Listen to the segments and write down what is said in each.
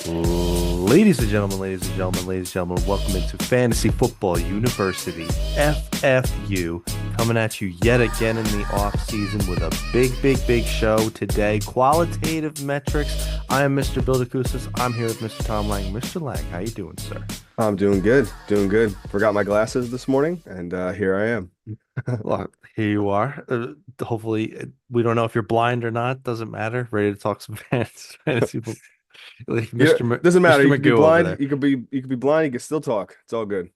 Ladies and gentlemen, welcome into Fantasy Football University, FFU, coming at you yet again in the off season with a big show today. Qualitative Metrics. I am Mr. Bill DeCoustas. I'm here with Mr. Tom Lang. Mr. Lang, how you doing, sir? I'm doing good, doing good. Forgot my glasses this morning, and here I am. Well, here you are. Hopefully, we don't know if you're blind or not. Doesn't matter. Ready to talk some fantasy football. Like Yeah, doesn't matter. Mr. You could be Magoo over blind. there. You could be blind. You can still talk. It's all good.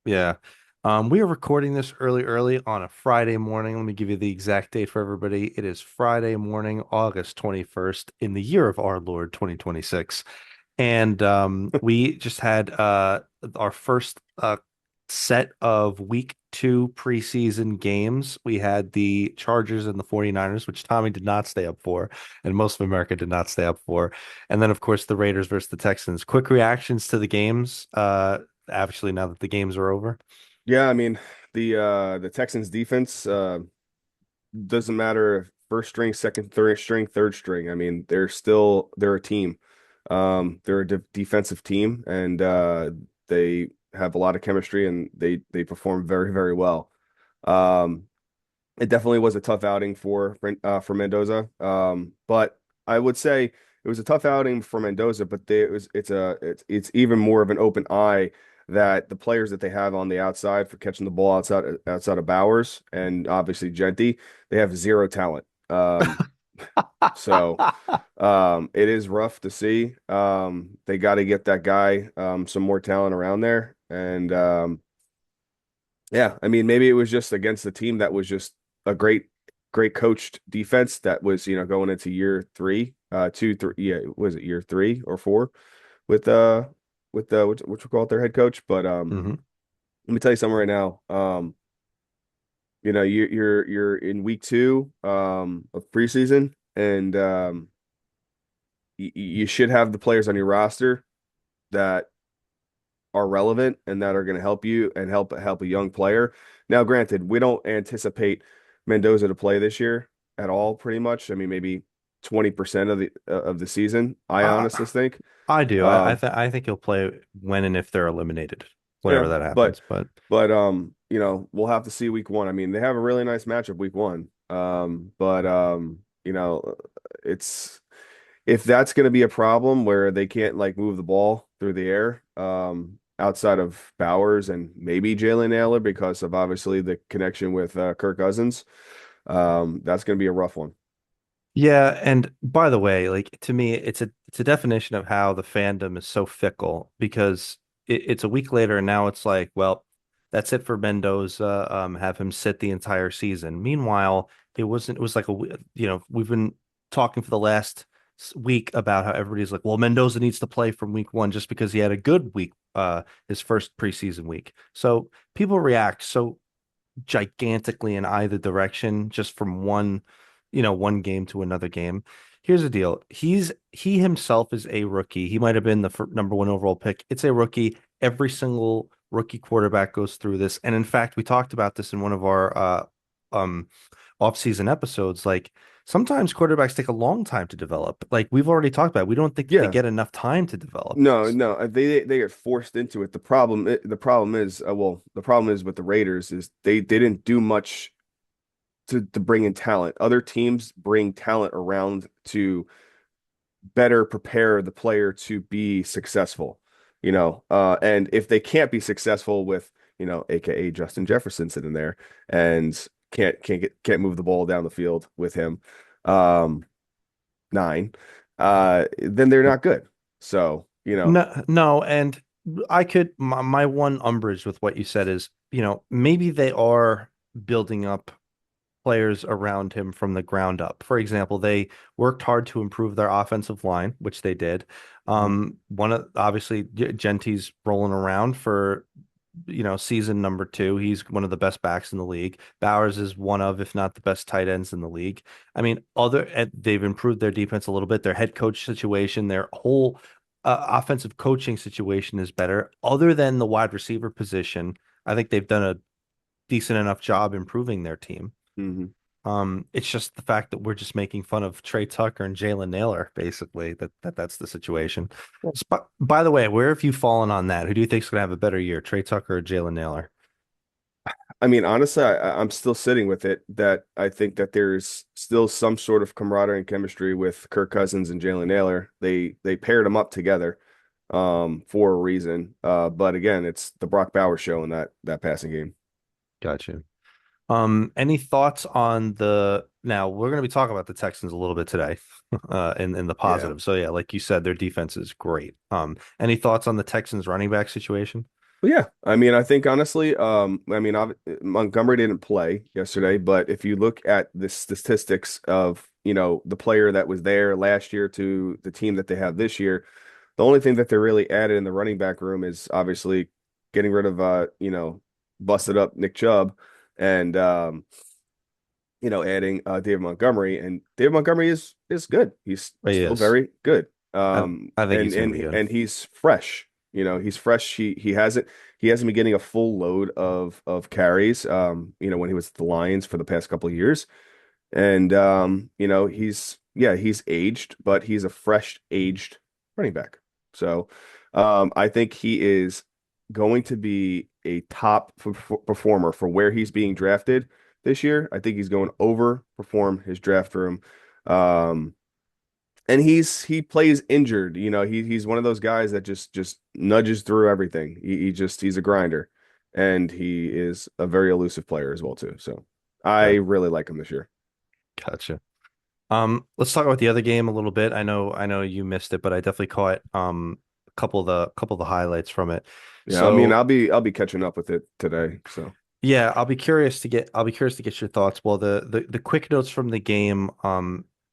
Yeah. We are recording this early on a Friday morning. Let me give you the exact date for everybody. It is Friday morning, August 21st, in the year of our Lord 2026. And we just had our first set of week two preseason games. We had the Chargers and the 49ers, which Tommy did not stay up for, and most of America did not stay up for. And then, of course, the Raiders versus the Texans. Quick reactions to the games, actually, now that the games are over. Yeah, I mean the Texans defense doesn't matter if first string, second, third string, third string. I mean they're a team. They're a defensive team, and they have a lot of chemistry, and they perform very well. Um, It definitely was a tough outing for Mendoza. But I would say it was a tough outing for Mendoza, but it's even more of an open eye that the players that they have on the outside for catching the ball outside of Bowers and obviously Genty, they have zero talent. So it is rough to see. They got to get that guy some more talent around there, and yeah, I mean, maybe it was just against the team that was just a great coached defense that was, going into year three, two, three, yeah, was it year three or four with what we call it, their head coach. But Hmm. let me tell you something right now. You're in week two of preseason, and you should have the players on your roster that are relevant and that are going to help you and help a young player. Now, granted, we don't anticipate Mendoza to play this year at all, pretty much. I mean, maybe 20% of the season, I honestly I, think. I do. Um, I think he'll play when and if they're eliminated, yeah, whenever that but happens. But we'll have to see week one. I mean, they have a really nice matchup week one. But it's if that's going to be a problem where they can't like move the ball through the air, outside of Bowers and maybe Jalen Naylor because of obviously the connection with Kirk Cousins, that's going to be a rough one. yeah, and by the way, like to me, it's a definition of how the fandom is so fickle because it's a week later and now it's like, well, that's it for Mendoza. Have him sit the entire season. Meanwhile, it wasn't. It was like we've been talking for the last week about how everybody's like, well, Mendoza needs to play from week one just because he had a good week, his first preseason week. So people react so gigantically in either direction just from one game to another game. Here's the deal. He himself is a rookie. He might have been the number one overall pick. It's a rookie. Every single rookie quarterback goes through this. And in fact, we talked about this in one of our um off-season episodes. Like sometimes quarterbacks take a long time to develop. Like we've already talked about. We don't think that they Yeah, get enough time to develop. no, they get forced into it. The problem is with the Raiders is they didn't do much to bring in talent. Other teams bring talent around to better prepare the player to be successful, and if they can't be successful with, AKA Justin Jefferson sitting there and can't move the ball down the field with him, um, nine, then they're not good. So, No, no, and my one umbrage with what you said is, maybe they are building up players around him from the ground up. For example, they worked hard to improve their offensive line, which they did. One of obviously Genty's rolling around for season number two. He's one of the best backs in the league. Bowers is one of, if not the best tight ends in the league. I mean, they've improved their defense a little bit. Their head coach situation, their whole offensive coaching situation is better. Other than the wide receiver position, I think they've done a decent enough job improving their team. hmm It's just the fact that we're just making fun of Trey Tucker and Jalen Nailor, basically. That's the situation. By the way, where have you fallen on that? Who do you think's gonna have a better year, Trey Tucker or Jalen Nailor? I mean, honestly, I'm still sitting with it that I think that there's still some sort of camaraderie and chemistry with Kirk Cousins and Jalen Nailor. They paired them up together for a reason. But again, it's the Brock Bowers show in that passing game. Gotcha. Any thoughts on the now we're going to be talking about the Texans a little bit today, in the Yeah. positive. So yeah, like you said, their defense is great. Any thoughts on the Texans running back situation? But yeah, I mean, I think honestly, I mean, Montgomery didn't play yesterday, but if you look at the statistics of, the player that was there last year to the team that they have this year, the only thing that they really added in the running back room is obviously getting rid of, busted up Nick Chubb and, adding David Montgomery, and David Montgomery is good. He's He still is. very good. I think And he's going to be and good. and he's fresh. He's fresh. He hasn't been getting a full load of carries. When he was at the Lions for the past couple of years, and he's aged, but he's a fresh aged running back. So, I think he is going to be a top performer for where he's being drafted this year. I think he's going to overperform his draft room. Um, and he plays injured. He's one of those guys that just nudges through everything. He's a grinder, and he is a very elusive player as well too. So I Yeah, really like him this year. gotcha. Let's talk about the other game a little bit. I know you missed it, but I definitely caught a couple of the highlights from it. Yeah, I mean, So I'll be catching up with it today. So yeah, I'll be curious to get your thoughts. Well, the quick notes from the game,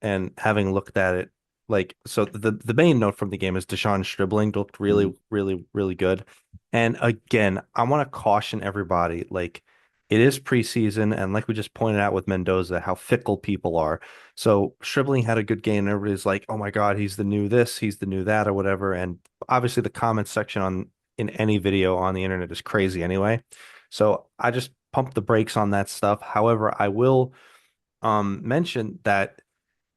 and having looked at it, like so the main note from the game is Deshaun Stribling looked really, mhm. really, really good. And again, I want to caution everybody, like it is preseason, and like we just pointed out with Mendoza, how fickle people are. So Stribling had a good game, and everybody's like, "Oh my God, he's the new this, he's the new that, or whatever." And obviously, the comments section on in any video on the internet is crazy anyway. So I just pump the brakes on that stuff. However, I will mention that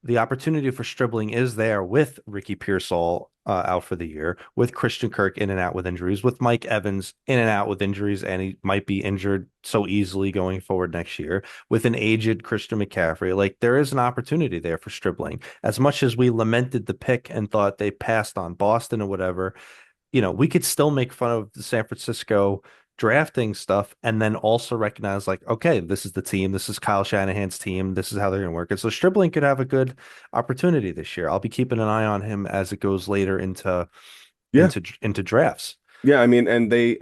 the opportunity for Stribling is there with Ricky Pearsall out for the year, with Christian Kirk in and out with injuries, with Mike Evans in and out with injuries, and he might be injured so easily going forward next year, with an aged Christian McCaffrey. Like there is an opportunity there for Stribling. As much as we lamented the pick and thought they passed on Boston or whatever, we could still make fun of the San Francisco drafting stuff and then also recognize like, okay, this is the team. This is Kyle Shanahan's team. This is how they're going to work. And so Stribling could have a good opportunity this year. I'll be keeping an eye on him as it goes later into Yeah, into drafts. yeah. I mean, and they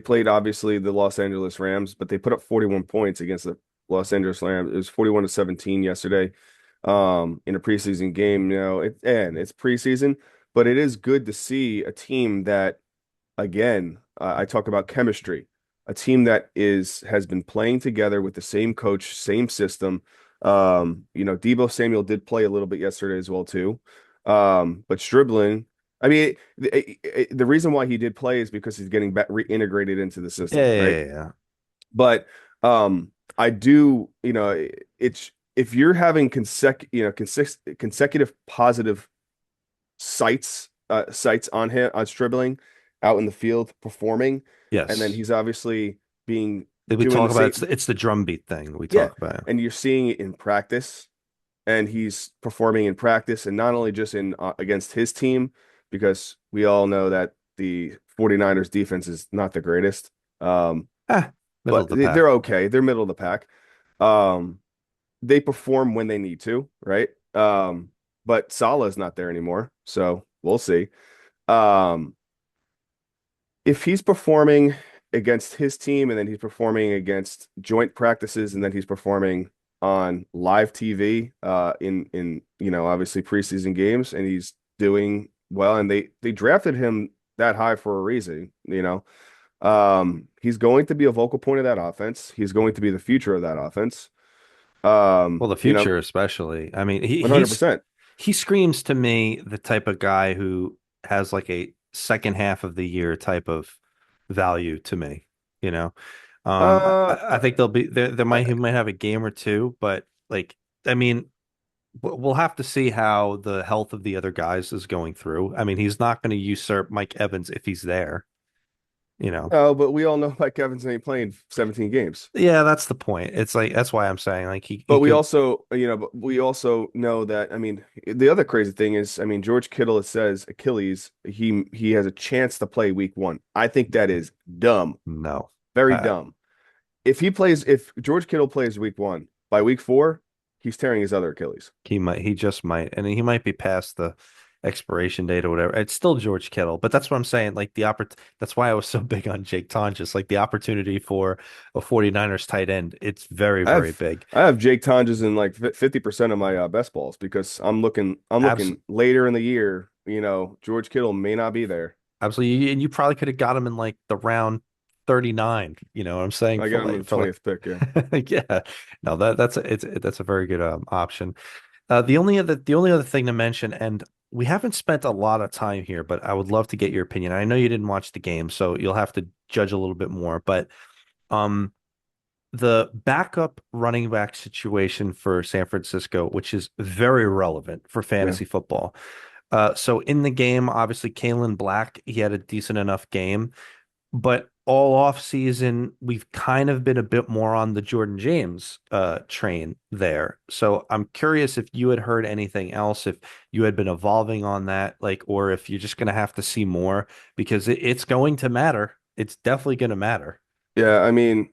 played obviously the Los Angeles Rams, but they put up 41 points against the Los Angeles Rams. It was 41-17 yesterday, in a preseason game. It's preseason, but it is good to see a team that, again, I talk about chemistry, a team that has been playing together with the same coach, same system. Debo Samuel did play a little bit yesterday as well too. But Stribling, I mean, the reason why he did play is because he's getting back reintegrated into the Yeah, system, yeah, right? yeah, yeah. But I do, it's if you're having consecutive positive sights on him on Stribling out in the field performing, and then Yes. he's obviously being We doing the talk about it's same. it's the drumbeat thing we Yeah, talk about. and you're seeing it in practice, and he's performing in practice, and not only just in against his team, because we all know that the 49ers defense is not the greatest. Ah, middle But of the they're pack. okay. They're middle of the pack. Um, they perform when they need to, right? But Salah's not there anymore, so we'll see. Um, if he's performing against his team and then he's performing against joint practices and then he's performing on live TV in obviously preseason games and he's doing well and they drafted him that high for a reason. He's going to be a vocal point of that offense. He's going to be the future of that offense. Well, the future especially. I mean, 100%. he screams to me the type of guy who has like a second half of the year type of value to me, you know. I think they'll be there. There might he might have a game or two, but like I mean, we'll have to see how the health of the other guys is going through. I mean, he's not going to usurp Mike Evans if he's there, you know. oh, but we all know Mike Evans ain't playing 17 games. Yeah, that's the point. It's like that's why I'm saying like he But we could. also, but we also know that, I mean, the other crazy thing is, I mean, George Kittle, it says Achilles, he has a chance to play week 1. I think that is dumb, No. very Uh, dumb. If George Kittle plays week 1, by week 4, he's tearing his other Achilles. he just might, and he might be past the expiration date or whatever. It's still George Kittle, but that's what I'm saying. Like that's why I was so big on Jake Tonjes. Like the opportunity for a 49ers tight end, it's very, I very have big. I have Jake Tonjes in like 50% of my best balls because I'm Abs looking later in the year, George Kittle may not be there. Absolutely. And you probably could have got him in like the round 39, you know what I'm saying? I got him in the For 20th pick, yeah. like yeah. No, that's a very good option. The only other thing to mention, and we haven't spent a lot of time here, but I would love to get your opinion. I know you didn't watch the game, so you'll have to judge a little bit more, but um the backup running back situation for San Francisco, which is very relevant for Yeah. fantasy football. So in the game, obviously Kalen Black, he had a decent enough game, but all off season, we've kind of been a bit more on the Jordan James train there. So I'm curious if you had heard anything else, if you had been evolving on that, like, or if you're just going to have to see more because it's going to matter. It's definitely going to matter. Yeah, I mean,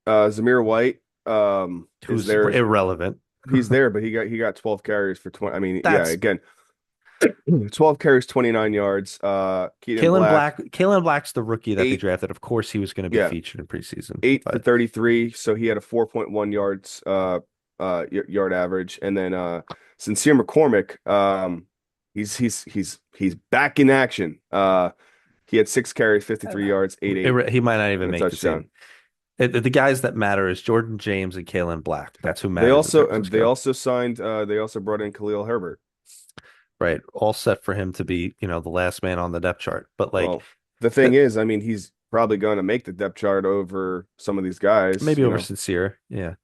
Zamir White is Who's there. irrelevant. He's there, but he got 12 carries for 20. I mean, yeah, That's again, 12 carries, 29 yards. Keaton Kalen Black, Black. Kalen Black's the rookie that they eight, drafted. Of course, he was going to be yeah, featured in preseason, 8 for but 33, so he had a 4.1 yards yard average. And then Sincere McCormick, he's back in action. He had 6 carries, 53 yards, 8 he might not even and a make the touchdown. team. The guys that matter is Jordan James and Kalen Black. That's who They matters in San also they Francisco, also signed they also brought in Khalil Herbert. right? All set for him to be, the last man on the depth chart. But like Well, the thing that, is, I mean, he's probably going to make the depth chart over some of these guys, maybe over sincere, yeah.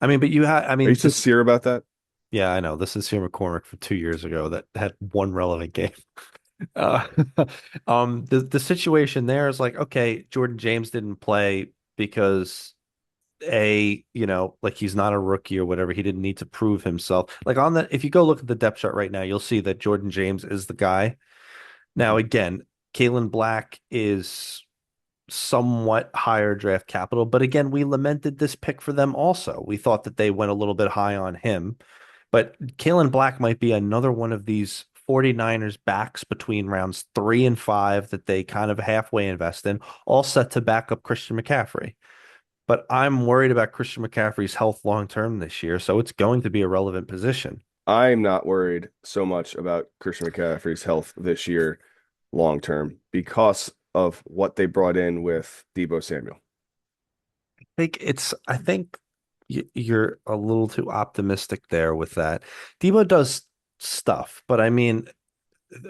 I mean, but I Are you mean, this, sincere about that? yeah, I know this is here McCormick from 2 years ago that had one relevant game. Uh, the situation there is like, okay, Jordan James didn't play because like he's not a rookie or whatever. He didn't need to prove himself. Like if you go look at the depth chart right now, you'll see that Jordan James is the guy. Now, again, Kalen Black is somewhat higher draft capital, but again, we lamented this pick for them also. We thought that they went a little bit high on him, but Kalen Black might be another one of these 49ers backs between rounds 3 and 5 that they kind of halfway invest in, all set to back up Christian McCaffrey. But I'm worried about Christian McCaffrey's health long term this year, so it's going to be a relevant position. I'm not worried so much about Christian McCaffrey's health this year long term because of what they brought in with Debo Samuel. I think you're a little too optimistic there with that. Debo does stuff, but I mean,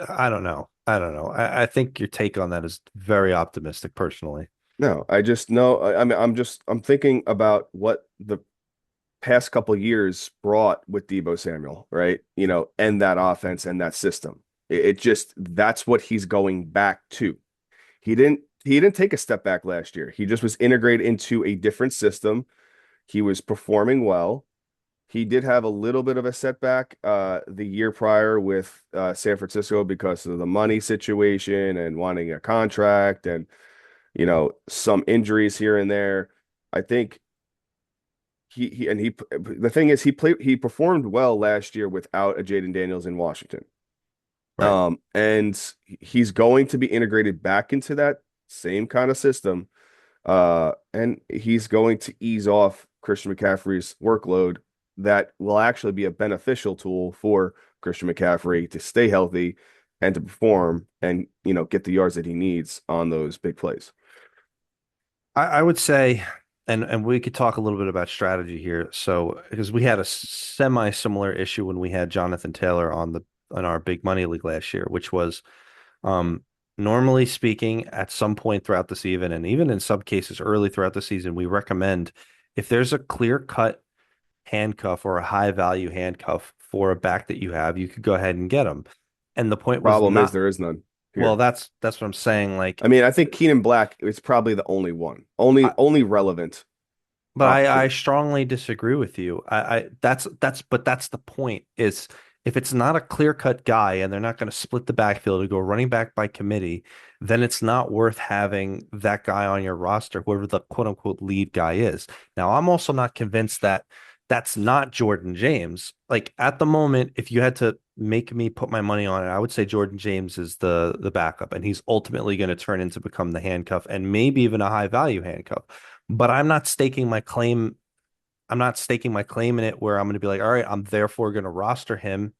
I don't know. I don't know. I think your take on that is very optimistic personally. No, I just know. I mean, I'm thinking about what the past couple years brought with Debo Samuel, right? And that offense and that system. It just that's what he's going back to. He didn't take a step back last year. He just was integrated into a different system. He was performing well. He did have a little bit of a setback the year prior with San Francisco because of the money situation and wanting a contract and some injuries here and there. I think the thing is he performed well last year without a Jaden Daniels in Washington. Right. And he's going to be integrated back into that same kind of system. And he's going to ease off Christian McCaffrey's workload. That will actually be a beneficial tool for Christian McCaffrey to stay healthy and to perform and get the yards that he needs on those big plays. I would say, and we could talk a little bit about strategy here. So, because we had a semi-similar issue when we had Jonathan Taylor on our big money league last year, which was, um, Normally speaking, at some point throughout the season, and even in some cases early throughout the season, we recommend if there's a clear-cut handcuff or a high value handcuff for a back that you have, you could go ahead and get them. And the point was Problem is not, there is none well, here. that's what I'm saying. Like, I mean, I think Keenan Black is probably the only one, only I, only relevant but I option. strongly disagree with you. But that's the point is if it's not a clear-cut guy and they're not going to split the backfield to go running back by committee, then it's not worth having that guy on your roster, whoever the quote unquote lead guy is. Now, I'm also not convinced that that's not Jordan James. Like at the moment, if you had to make me put my money on it, I would say Jordan James is the backup, and he's ultimately going to turn into become the handcuff and maybe even a high value handcuff. But I'm not staking my claim. I'm not staking my claim in it where I'm going to be like, all right, I'm therefore going to roster him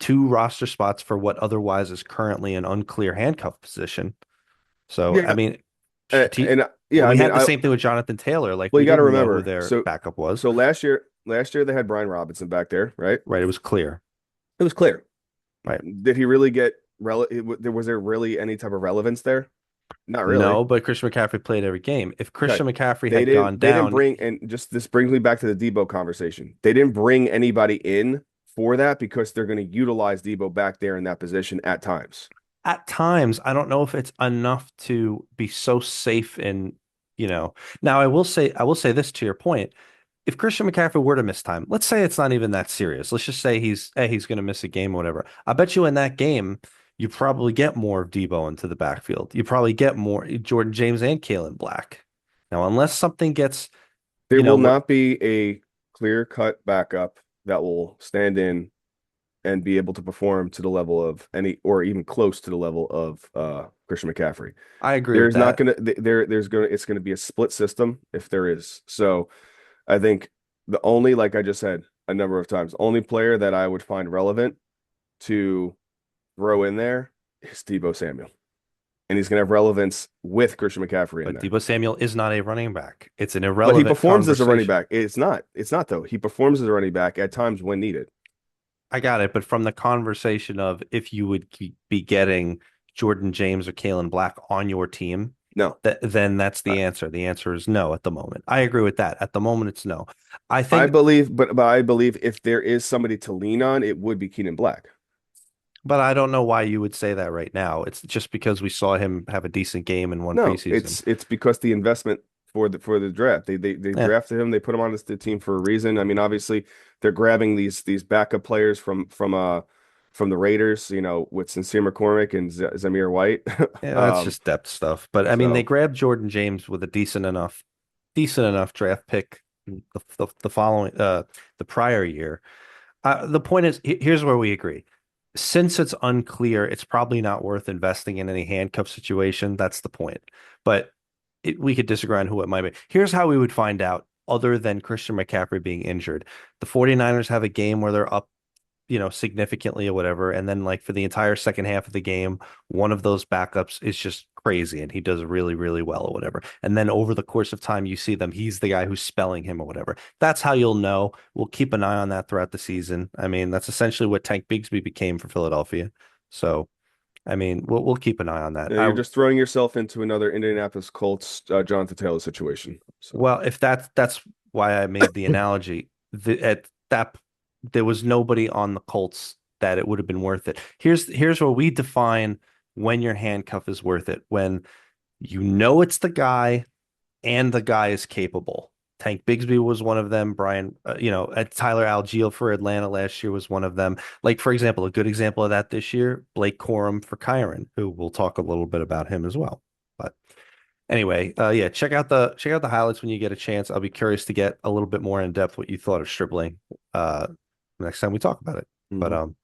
two roster spots for what otherwise is currently an unclear handcuff position. So, I Yeah, mean, strate- and yeah, I we mean, had the same thing with Jonathan Taylor. Like, well, we you got to didn't know who remember. their So backup was, so last year they had Brian Robinson back there, right? right? It was clear, It was clear. right? Did he really get was there really any type of relevance there? Not really. No, but Christian McCaffrey played every game. If Okay. Christian McCaffrey had gone They didn't down, bring, and just this brings me back to the Debo conversation. They didn't bring anybody in for that because they're going to utilize Debo back there in that position at times. at times, I don't know if it's enough to be so safe in, you know. Now, I will say this to your point. If Christian McCaffrey were to miss time, let's say it's not even that serious. Let's just say he's going to miss a game or whatever. I bet you in that game, you probably get more of Debo into the backfield. You probably get more Jordan James and Kalen Black. Now, unless something gets, There will what not be a clear-cut backup that will stand in and be able to perform to the level of any or even close to the level of Christian McCaffrey. I agree with There's not that, gonna there's gonna it's gonna be a split system if there is. So I think the only, like I just said a number of times, only player that I would find relevant to throw in there is Debo Samuel. And he's gonna have relevance with Christian McCaffrey in but there. Debo Samuel is not a running back. It's an But he irrelevant performs as a running conversation. back. It's not. It's not though. He performs as a running back at times when needed. I got it, but from the conversation of if you would be getting Jordan James or Kalen Black on your team, No. then that's I, the answer. The answer is no at the moment. I agree with that. At the moment, it's no. I I think, believe, but I believe if there is somebody to lean on, it would be Keenan Black. but I don't know why you would say that right now. It's just because we saw him have a decent game in one No, preseason. it's because the investment for the draft. They Yeah, drafted him. They put him on the team for a reason. I mean, obviously they're grabbing these backup players from the Raiders, you know, with Sincere McCormick and Z Zamir White. yeah, that's Um, just depth stuff. But I mean, they so grabbed Jordan James with a decent enough draft pick the following the prior year. The point is, here's where we agree. Since it's unclear, it's probably not worth investing in any handcuff situation. That's the point. But we could disagree on who it might be. Here's how we would find out, other than Christian McCaffrey being injured. The 49ers have a game where they're up, significantly or whatever. And then, like, for the entire second half of the game, one of those backups is just crazy and he does really, really well or whatever. And then over the course of time, you see them, he's the guy who's spelling him or whatever. That's how you'll know. We'll keep an eye on that throughout the season. I mean, that's essentially what Tank Bigsby became for Philadelphia. So, I mean, we'll keep an eye on that. you're just throwing yourself into another Indianapolis Colts Jonathan Taylor situation. So Well, if that's why I made the analogy, at that there was nobody on the Colts that it would have been worth it. Here's where we define when your handcuff is worth it, when you know it's the guy and the guy is capable. Tank Bigsby was one of them. Brian, Tyler Algiel for Atlanta last year was one of them. Like, for example, a good example of that this year, Blake Corum for Kyron, who we'll talk a little bit about him as well. But anyway, yeah, check out the highlights when you get a chance. I'll be curious to get a little bit more in depth what you thought of Stribling uh next time we talk about it. But mhm.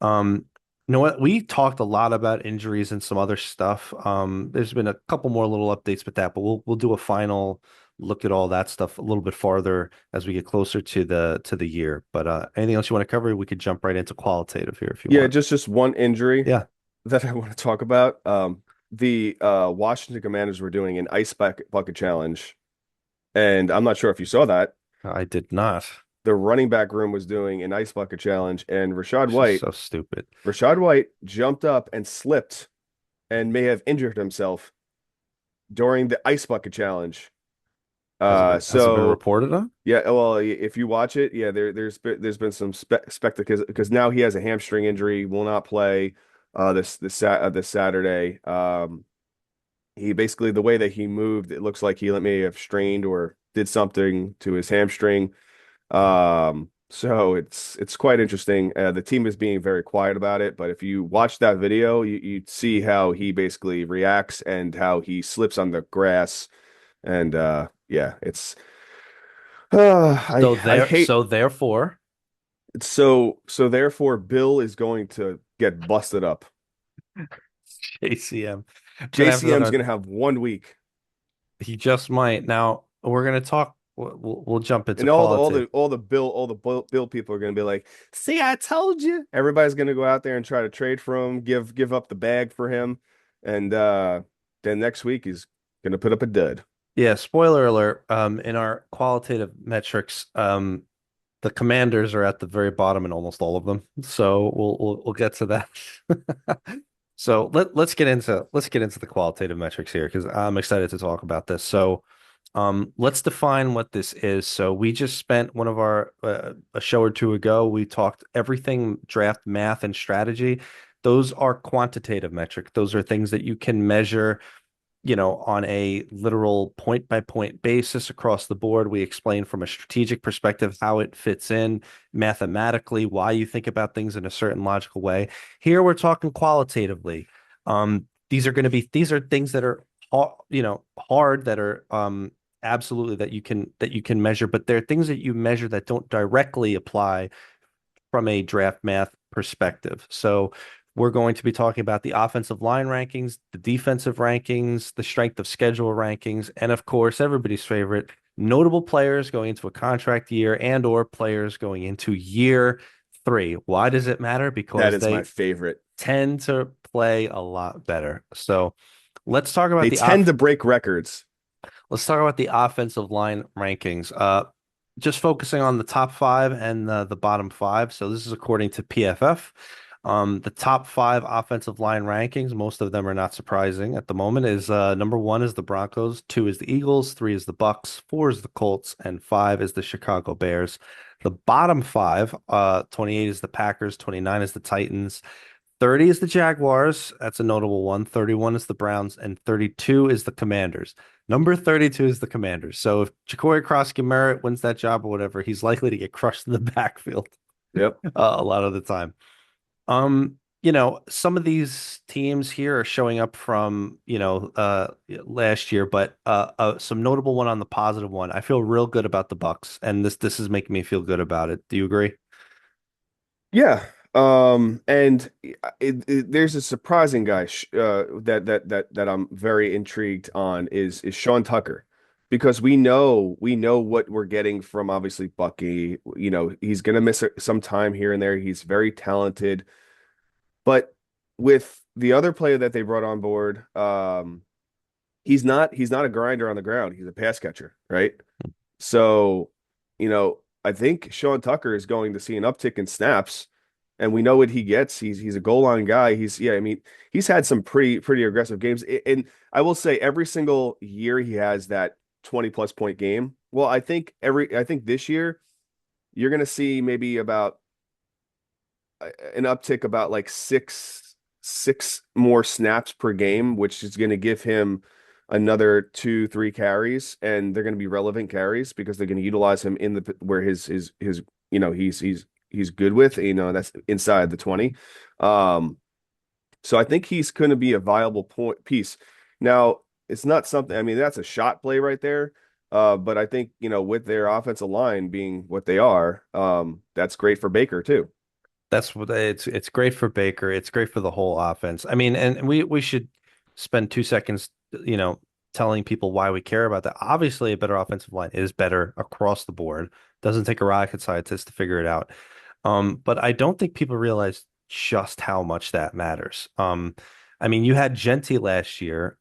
um you know what? We talked a lot about injuries and some other stuff. There's been a couple more little updates with that, but we'll do a final look at all that stuff a little bit farther as we get closer to the year. But anything else you want to cover? We could jump right into qualitative here if you Yeah, want. just one injury Yeah, that I want to talk about. The Washington Commanders were doing an bucket challenge, and I'm not sure if you saw that. I did not. The running back room was doing an ice bucket challenge, and It's just so stupid. Rashad White jumped up and slipped and may have injured himself during the ice bucket challenge. Has it been So reported on? yeah, well, if you watch it, yeah, there's been some spectacle because now he has a hamstring injury, will not play this Saturday. He basically the way that he moved, it looks like he may have strained or did something to his hamstring. So it's quite interesting. The team is being very quiet about it, but if you watch that video, you see how he basically reacts and how he slips on the grass. And yeah, it's I hate So therefore, so therefore Bill is going to get busted up. JCM gonna have to look JCM's on. gonna have 1 week. He just might. Now we're gonna talk. We'll jump into And all the all qualitative. the all the Bill people are gonna be like, "See, I told you." Everybody's gonna go out there and try to trade for him, give up the bag for him, and then next week he's gonna put up a dud. Yeah, spoiler alert. In our qualitative metrics, the commanders are at the very bottom in almost all of them. So we'll get to that. So let's get into the qualitative metrics here because I'm excited to talk about this. So let's define what this is. So we just spent one of our a show or two ago, we talked everything draft math and strategy. Those are quantitative metric. Those are things that you can measure, on a literal point by point basis across the board. We explain from a strategic perspective how it fits in mathematically, why you think about things in a certain logical way. Here we're talking qualitatively. These are things that are hard that are absolutely that you can measure, but they're things that you measure that don't directly apply from a draft math perspective. So we're going to be talking about the offensive line rankings, the defensive rankings, the strength of schedule rankings, and of course, everybody's favorite, notable players going into a contract year and or players going into year three. Why does it matter? That Because is my they favorite. tend to play a lot better. So let's talk They about tend to break records. let's talk about the offensive line rankings. Just focusing on the top five and the bottom five. So this is according to PFF. The top five offensive line rankings, most of them are not surprising at the moment, is number one is the Broncos, two is the Eagles, three is the Bucks, four is the Colts, and five is the Chicago Bears. The bottom five, 28 is the Packers, 29 is the Titans, 30 is the Jaguars. That's a notable one. 31 is the Browns, and 32 is the Commanders. Number 32 is the Commanders. So if Ja'Cory Cross-Merritt wins that job or whatever, he's likely to get crushed in the backfield Yep. a lot of the time. Some of these teams here are showing up from, last year, but some notable one on the positive one. I feel real good about the Bucks, and this is making me feel good about it. Do you agree? Yeah. And there's a surprising guy that I'm very intrigued on is Sean Tucker, because we know what we're getting from obviously Bucky. He's gonna miss some time here and there. He's very talented, but with the other player that they brought on board, he's not a grinder on the ground. He's a pass catcher, right? So, I think Sean Tucker is going to see an uptick in snaps, and we know what he gets. He's a goal line guy. Yeah, I mean, he's had some pretty aggressive games. And I will say every single year he has that 20 plus point game. Well, I think this year you're going to see maybe about an uptick about like six more snaps per game, which is going to give him another 2, 3 carries, and they're going to be relevant carries because they're going to utilize him in the where his he's good with, that's inside the 20. Um, so I think he's going to be a viable point piece. Now, it's not something, I mean, that's a shot play right there. But I think, with their offensive line being what they are, that's great for Baker too. That's what it's great for Baker. It's great for the whole offense. I mean, and we should spend 2 seconds, telling people why we care about that. Obviously, a better offensive line is better across the board. Doesn't take a rocket scientist to figure it out. But I don't think people realize just how much that matters. I mean, you had Genti last year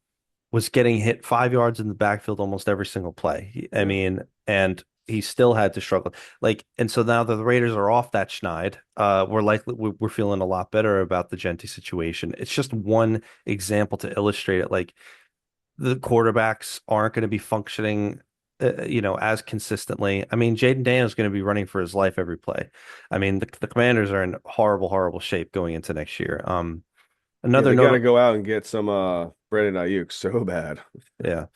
was getting hit 5 yards in the backfield almost every single play. I Yeah. mean, and he still had to struggle. Like, and so now that the Raiders are off that schneid, we're feeling a lot better about the Genti situation. It's just one example to illustrate it. Like the quarterbacks aren't going to be functioning, as consistently. I mean, Jaden Daniels is going to be running for his life every play. I mean, the Commanders are in horrible, horrible shape going into next year. Yeah, Another they got to notable, go out and get some Brandon Ayuk so bad. yeah,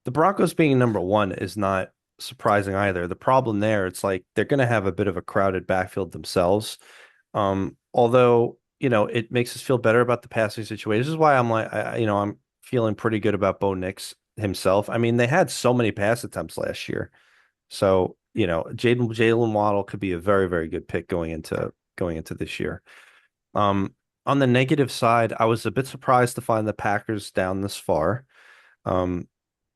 the Broncos being number one is not surprising either. The problem there, it's like they're going to have a bit of a crowded backfield themselves. Although, it makes us feel better about the passing situation. This is why I'm like, I'm feeling pretty good about Bo Nix himself. I mean, they had so many pass attempts last year. So, Jalen Waddle could be a very, very good pick going into this year. Um, on the negative side, I was a bit surprised to find the Packers down this far. Um,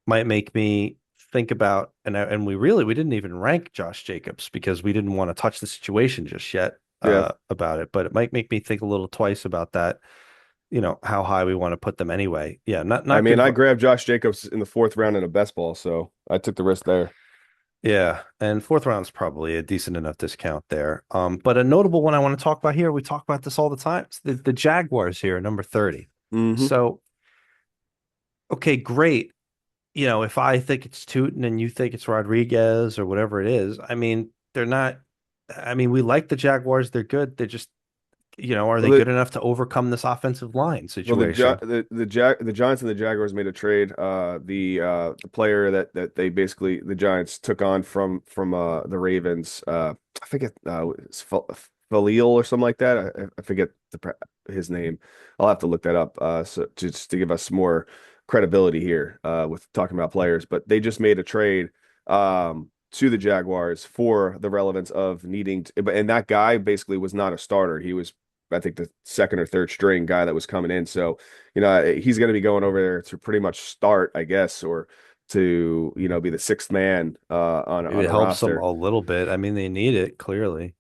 might make me think about, and we didn't even rank Josh Jacobs because we didn't want to touch the situation just yet Yeah. about it, but it might make me think a little twice about that, how high we want to put them anyway. Yeah, not I not mean, good. I grabbed Josh Jacobs in the fourth round in a best ball, so I took the risk there. Yeah, and fourth round is probably a decent enough discount there. But a notable one I want to talk about here, we talk about this all the time. It's the Jaguars here, number 30. Hmm. So, okay, great. If I think it's Tootin and you think it's Rodriguez or whatever it is, I mean, they're not. I mean, we like the Jaguars. They're good. They're just, are Well, they good enough to overcome this offensive line situation? the Giants and the Jaguars made a trade. The player that they basically the Giants took on from the Ravens. I forget it's Falil or something like that. I forget his name. I'll have to look that up. So just to give us more credibility here with talking about players. But they just made a trade to the Jaguars for the relevance of needing to, and that guy basically was not a starter. He was, I think, the second or third string guy that was coming in. So, he's going to be going over there to pretty much start, I guess, or to, be the sixth man Maybe on it a helps them roster. a little bit. I mean, they need it clearly.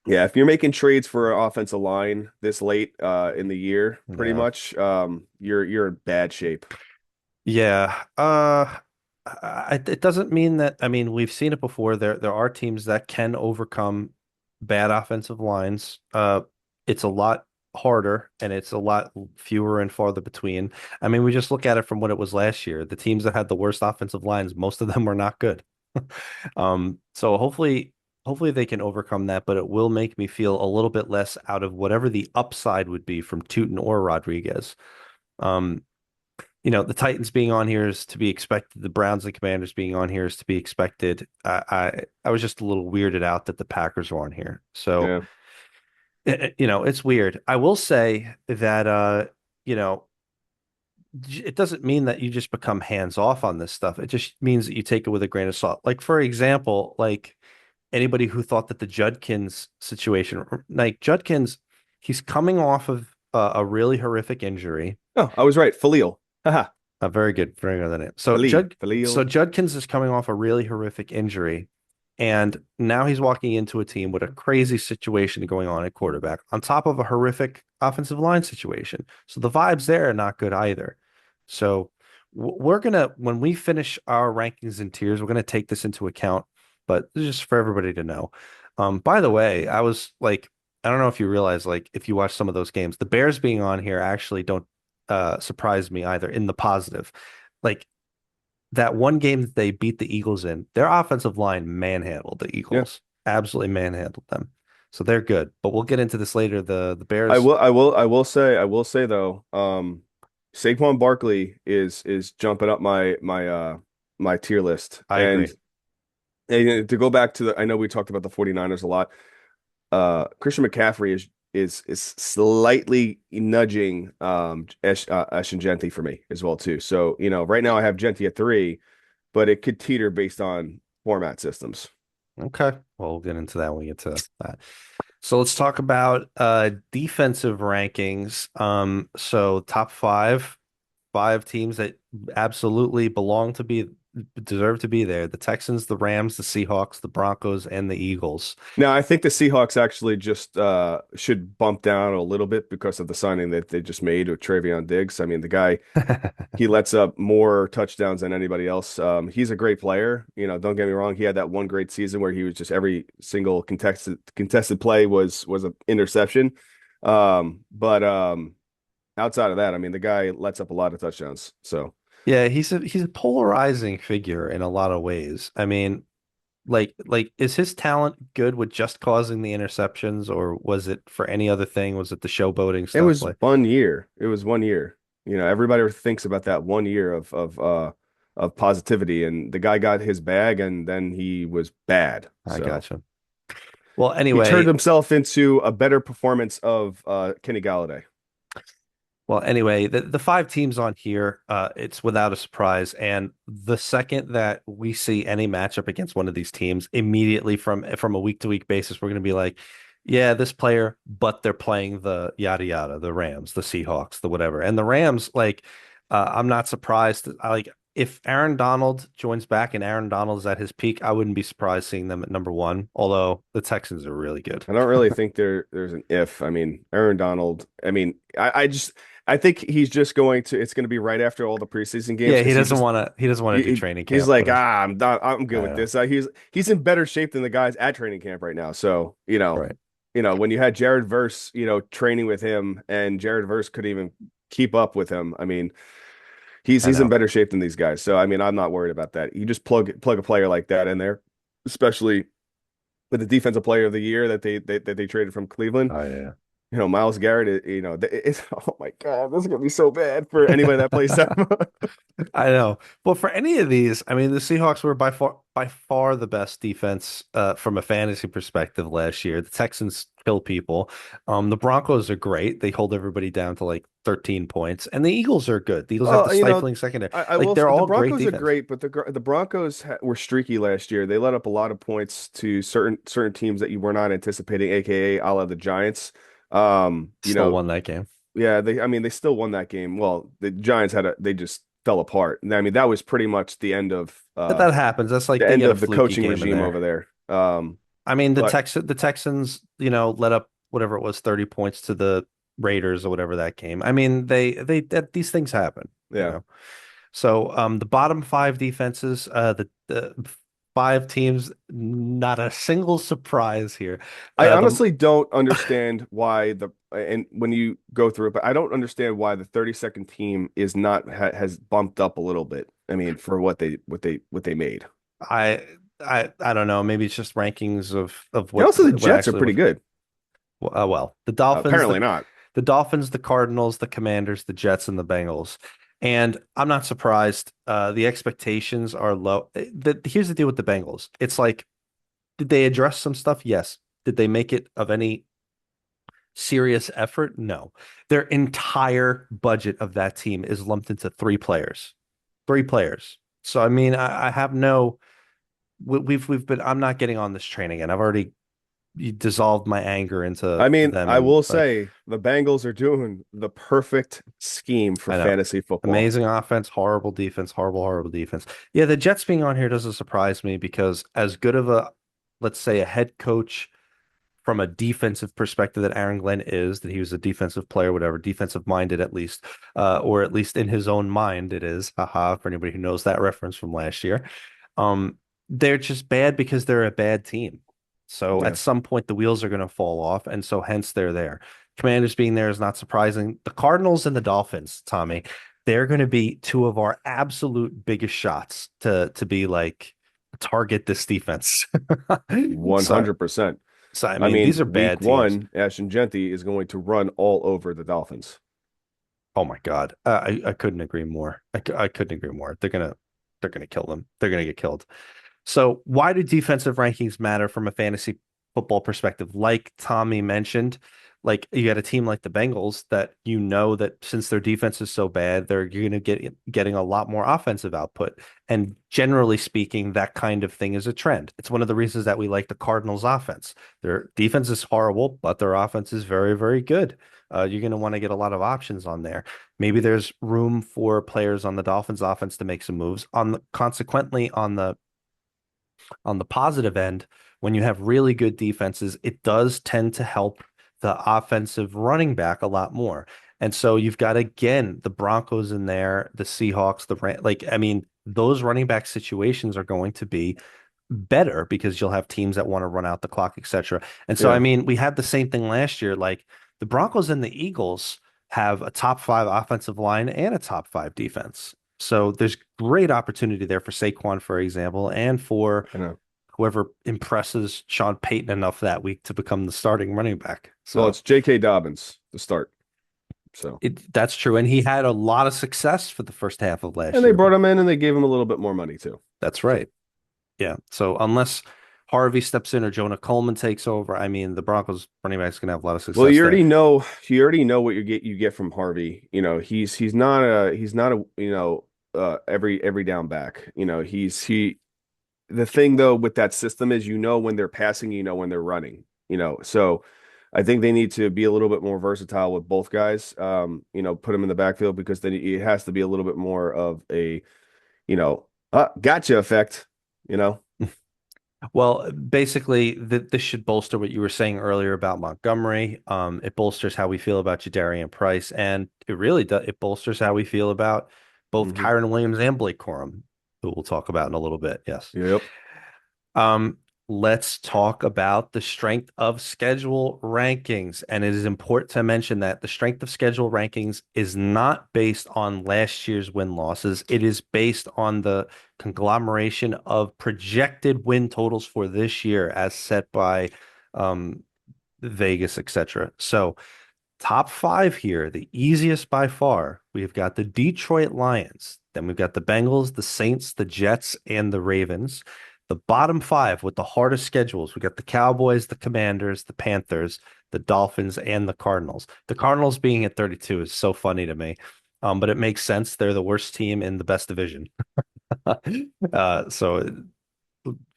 Yeah, if you're making trades for an offensive line this late in the year, pretty Yeah. much, you're in bad shape. Yeah. It doesn't mean that, I mean, we've seen it before. There are teams that can overcome bad offensive lines. It's a lot harder and it's a lot fewer and farther between. I mean, we just look at it from what it was last year. The teams that had the worst offensive lines, most of them were not good. So hopefully they can overcome that, but it will make me feel a little bit less out of whatever the upside would be from Tootin or Rodriguez. Um, the Titans being on here is to be expected. The Browns and Commanders being on here is to be expected. I was just a little weirded out that the Packers were on here. So, Yeah. it's weird. I will say that you know, it doesn't mean that you just become hands off on this stuff. It just means that you take it with a grain of salt. Like for example, like anybody who thought that the Judkins situation, like Judkins, he's coming off of a really horrific injury. Oh, I was right. Falil. Haha. Very good, very good name. So Falil. so Judkins is coming off a really horrific injury, and now he's walking into a team with a crazy situation going on at quarterback, on top of a horrific offensive line situation. So the vibes there are not good either. So we're gonna, when we finish our rankings and tiers, we're gonna take this into account. But this is just for everybody to know. By the way, I was like, I don't know if you realize, like, if you watch some of those games, the Bears being on here actually don't surprised me either in the positive. Like that one game that they beat the Eagles in, their offensive line manhandled the Yeah. Eagles, absolutely manhandled them. So they're good. But we'll get into this later. The I Bears, will I will I will say I will say though, Saquon Barkley is jumping up my tier list. I And, agree. to go back to I know we talked about the 49ers a lot. Christian McCaffrey is slightly nudging Esh and Genti for me as well too. So, right now I have Genti at three, but it could teeter based on format systems. Okay. Well, we'll get into that when we get to that. So let's talk about defensive rankings. So top five teams that absolutely belong to be deserve to be there. The Texans, the Rams, the Seahawks, the Broncos, and the Eagles. Now, I think the Seahawks actually just should bump down a little bit because of the signing that they just made with Travion Diggs. I mean, the guy, he lets up more touchdowns than anybody else. He's a great player. Don't get me wrong. He had that one great season where he was just every single contested play was an interception. But outside of that, I mean, the guy lets up a lot of touchdowns. So Yeah, he's a polarizing figure in a lot of ways. I mean, like is his talent good with just causing the interceptions, or was it for any other thing? Was it the showboating it stuff? was Like, 1 year. It was 1 year. Everybody thinks about that 1 year of positivity, and the guy got his bag, and then he was bad. I So gotcha. Well, he turned anyway, himself into a better performance of Kenny Galladay. the five teams on here, it's without a surprise. And the second that we see any matchup against one of these teams, immediately from a week to week basis, we're going to be like, yeah, this player, but they're playing the yada yada, the Rams, the Seahawks, the whatever. And the Rams, like, I'm not surprised. I like if Aaron Donald joins back and Aaron Donald is at his peak, I wouldn't be surprised seeing them at number one. Although the Texans are really good. I don't really think there's an if. I mean, Aaron Donald, I mean, I think he's just it's going to be right after all the preseason games Yeah, because he doesn't want to do training he's camp, like, but I'm done. I'm good I with know. this. He's in better shape than the guys at training camp right now. So, Right. when you had Jared Verse, training with him and Jared Verse couldn't even keep up with him. I mean, I he's in know. better shape than these guys. So, I mean, I'm not worried about that. You just plug a player like that in there, especially with the defensive player of the year that they traded from Cleveland. Oh yeah. Miles Garrett, oh my God, this is gonna be so bad for anybody that plays them. I know. Well, for any of these, I mean, the Seahawks were by far the best defense from a fantasy perspective last year. The Texans kill people. The Broncos are great. They hold everybody down to like 13 points, and the Eagles are good. The Eagles have the Well, stifling secondary. I Like will they're say the all great Broncos are defense. great, but the Broncos were streaky last year. They let up a lot of points to certain teams that you were not anticipating, aka a la the Giants. Um, you Still know, won that game, yeah, I mean, they still won that game. Well, the Giants they just fell apart. And I mean, that was pretty much but that happens. That's like the they end get a of the fluky coaching game in regime over there. there. I mean, But The Texans, let up whatever it was, 30 points to the Raiders or whatever that game. I mean, these things happen, you yeah. know. So the bottom five defenses, the five teams, not a single surprise here. I The honestly don't understand why and when you go through it, but I don't understand why the 32nd team is not has bumped up a little bit. I mean, for what they made. I don't know. Maybe it's just rankings of And also the what Jets are actually pretty was. good. Well, Apparently not. The Dolphins, the Cardinals, the Commanders, the Jets, and the Bengals. And I'm not surprised. The expectations are low. Here's the deal with the Bengals. It's like, did they address some stuff? Yes. Did they make it of any serious effort? No. Their entire budget of that team is lumped into three players. Three players. So I mean, I have no. We've been. I'm not getting on this train again. I've already dissolved my anger into I mean, them, I and will like say the Bengals are doing the perfect scheme for I know. fantasy football. Amazing offense, horrible defense, horrible defense. Yeah, the Jets being on here doesn't surprise me because as good of a, let's say, a head coach from a defensive perspective that Aaron Glenn is, that he was a defensive player, whatever, defensive minded at least, or at least in his own mind, it is. Haha, for anybody who knows that reference from last year. Um, they're just bad because they're a bad team. So at Yeah. some point the wheels are going to fall off, and so hence they're there. Commanders being there is not surprising. The Cardinals and the Dolphins, Tommy, they're going to be two of our absolute biggest shots to be like target this defense. So 100%. so I I mean, mean, these are week bad teams. one, Ashton Genty is going to run all over the Dolphins. Oh my God, I couldn't agree more. I couldn't agree more. They're gonna kill them. They're gonna get killed. So why do defensive rankings matter from a fantasy football perspective? Like Tommy mentioned, like you got a team like the Bengals that you know that since their defense is so bad, they're going to getting a lot more offensive output. And generally speaking, that kind of thing is a trend. It's one of the reasons that we like the Cardinals offense. Their defense is horrible, but their offense is very, very good. You're going to want to get a lot of options on there. Maybe there's room for players on the Dolphins offense to make some moves. Consequently, on the positive end, when you have really good defenses, it does tend to help the offensive running back a lot more. And so you've got again the Broncos in there, the Seahawks, I mean, those running back situations are going to be better because you'll have teams that want to run out the clock, etc. And so I Yeah. mean, we had the same thing last year. Like the Broncos and the Eagles have a top five offensive line and a top five defense. So there's great opportunity there for Saquon, for example, and for I know. whoever impresses Sean Payton enough that week to become the starting running back. Well, So it's J.K. Dobbins to start. So, that's true. And he had a lot of success for the first half of and last they year. brought him in and they gave him a little bit more money too. That's So, right. Yeah. So unless Harvey steps in or Jonah Coleman takes over, I mean, the Broncos running back's going to have a lot of well, success there. you already know what you get from Harvey. You know, he's not a, every down back. You know, the thing though with that system is you know when they're passing, you know when they're running. You know, so I think they need to be a little bit more versatile with both guys. You know, put them in the backfield because then it has to be a little bit more of a, gotcha effect, you know. Well, basically, this should bolster what you were saying earlier about Montgomery. It bolsters how we feel about Jadarian Price, and it really does. It bolsters how we feel about both Hmm. Kyron Williams and Blake Corum, who we'll talk about in a little bit. Yes. Yep. Um, let's talk about the strength of schedule rankings. And it is important to mention that the strength of schedule rankings is not based on last year's win losses. It is based on the conglomeration of projected win totals for this year as set by um, Vegas, etc. So top five here, the easiest by far. We've got the Detroit Lions. Then we've got the Bengals, the Saints, the Jets, and the Ravens. The bottom five with the hardest schedules, we got the Cowboys, the Commanders, the Panthers, the Dolphins, and the Cardinals. The Cardinals being at 32 is so funny to me. But it makes sense. They're the worst team in the best division. So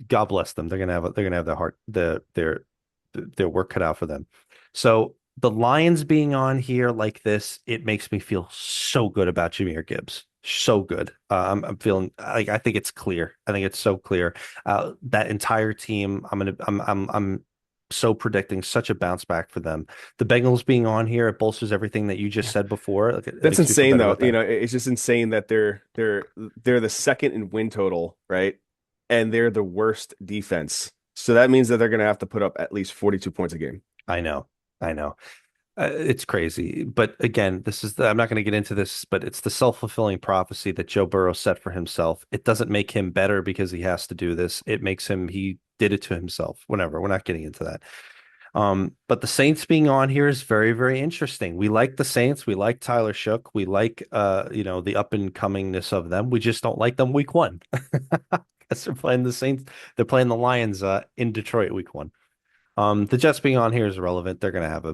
God bless them. They're gonna have their work cut out for them. So the Lions being on here like this, it makes me feel so good about Jahmyr Gibbs. So good. I'm feeling like I think it's clear. I think it's so clear. That entire team, I'm so predicting such a bounce back for them. The Bengals being on here, it bolsters everything that you just said before. Like it That's makes me feel insane better though. about You that. know, it's just insane that they're the second in win total, right? And they're the worst defense. So that means that they're going to have to put up at least 42 points a game. I know. I know. It's crazy. But again, I'm not going to get into this, but it's the self-fulfilling prophecy that Joe Burrow set for himself. It doesn't make him better because he has to do this. It makes him, he did it to himself. Whatever. We're not getting into that. But the Saints being on here is very, very interesting. We like the Saints. We like Tyler Shook. We like, the up and comingness of them. We just don't like them week one. Because they're playing the Saints. They're playing the Lions, in Detroit week one. The Jets being on here is irrelevant. They're gonna have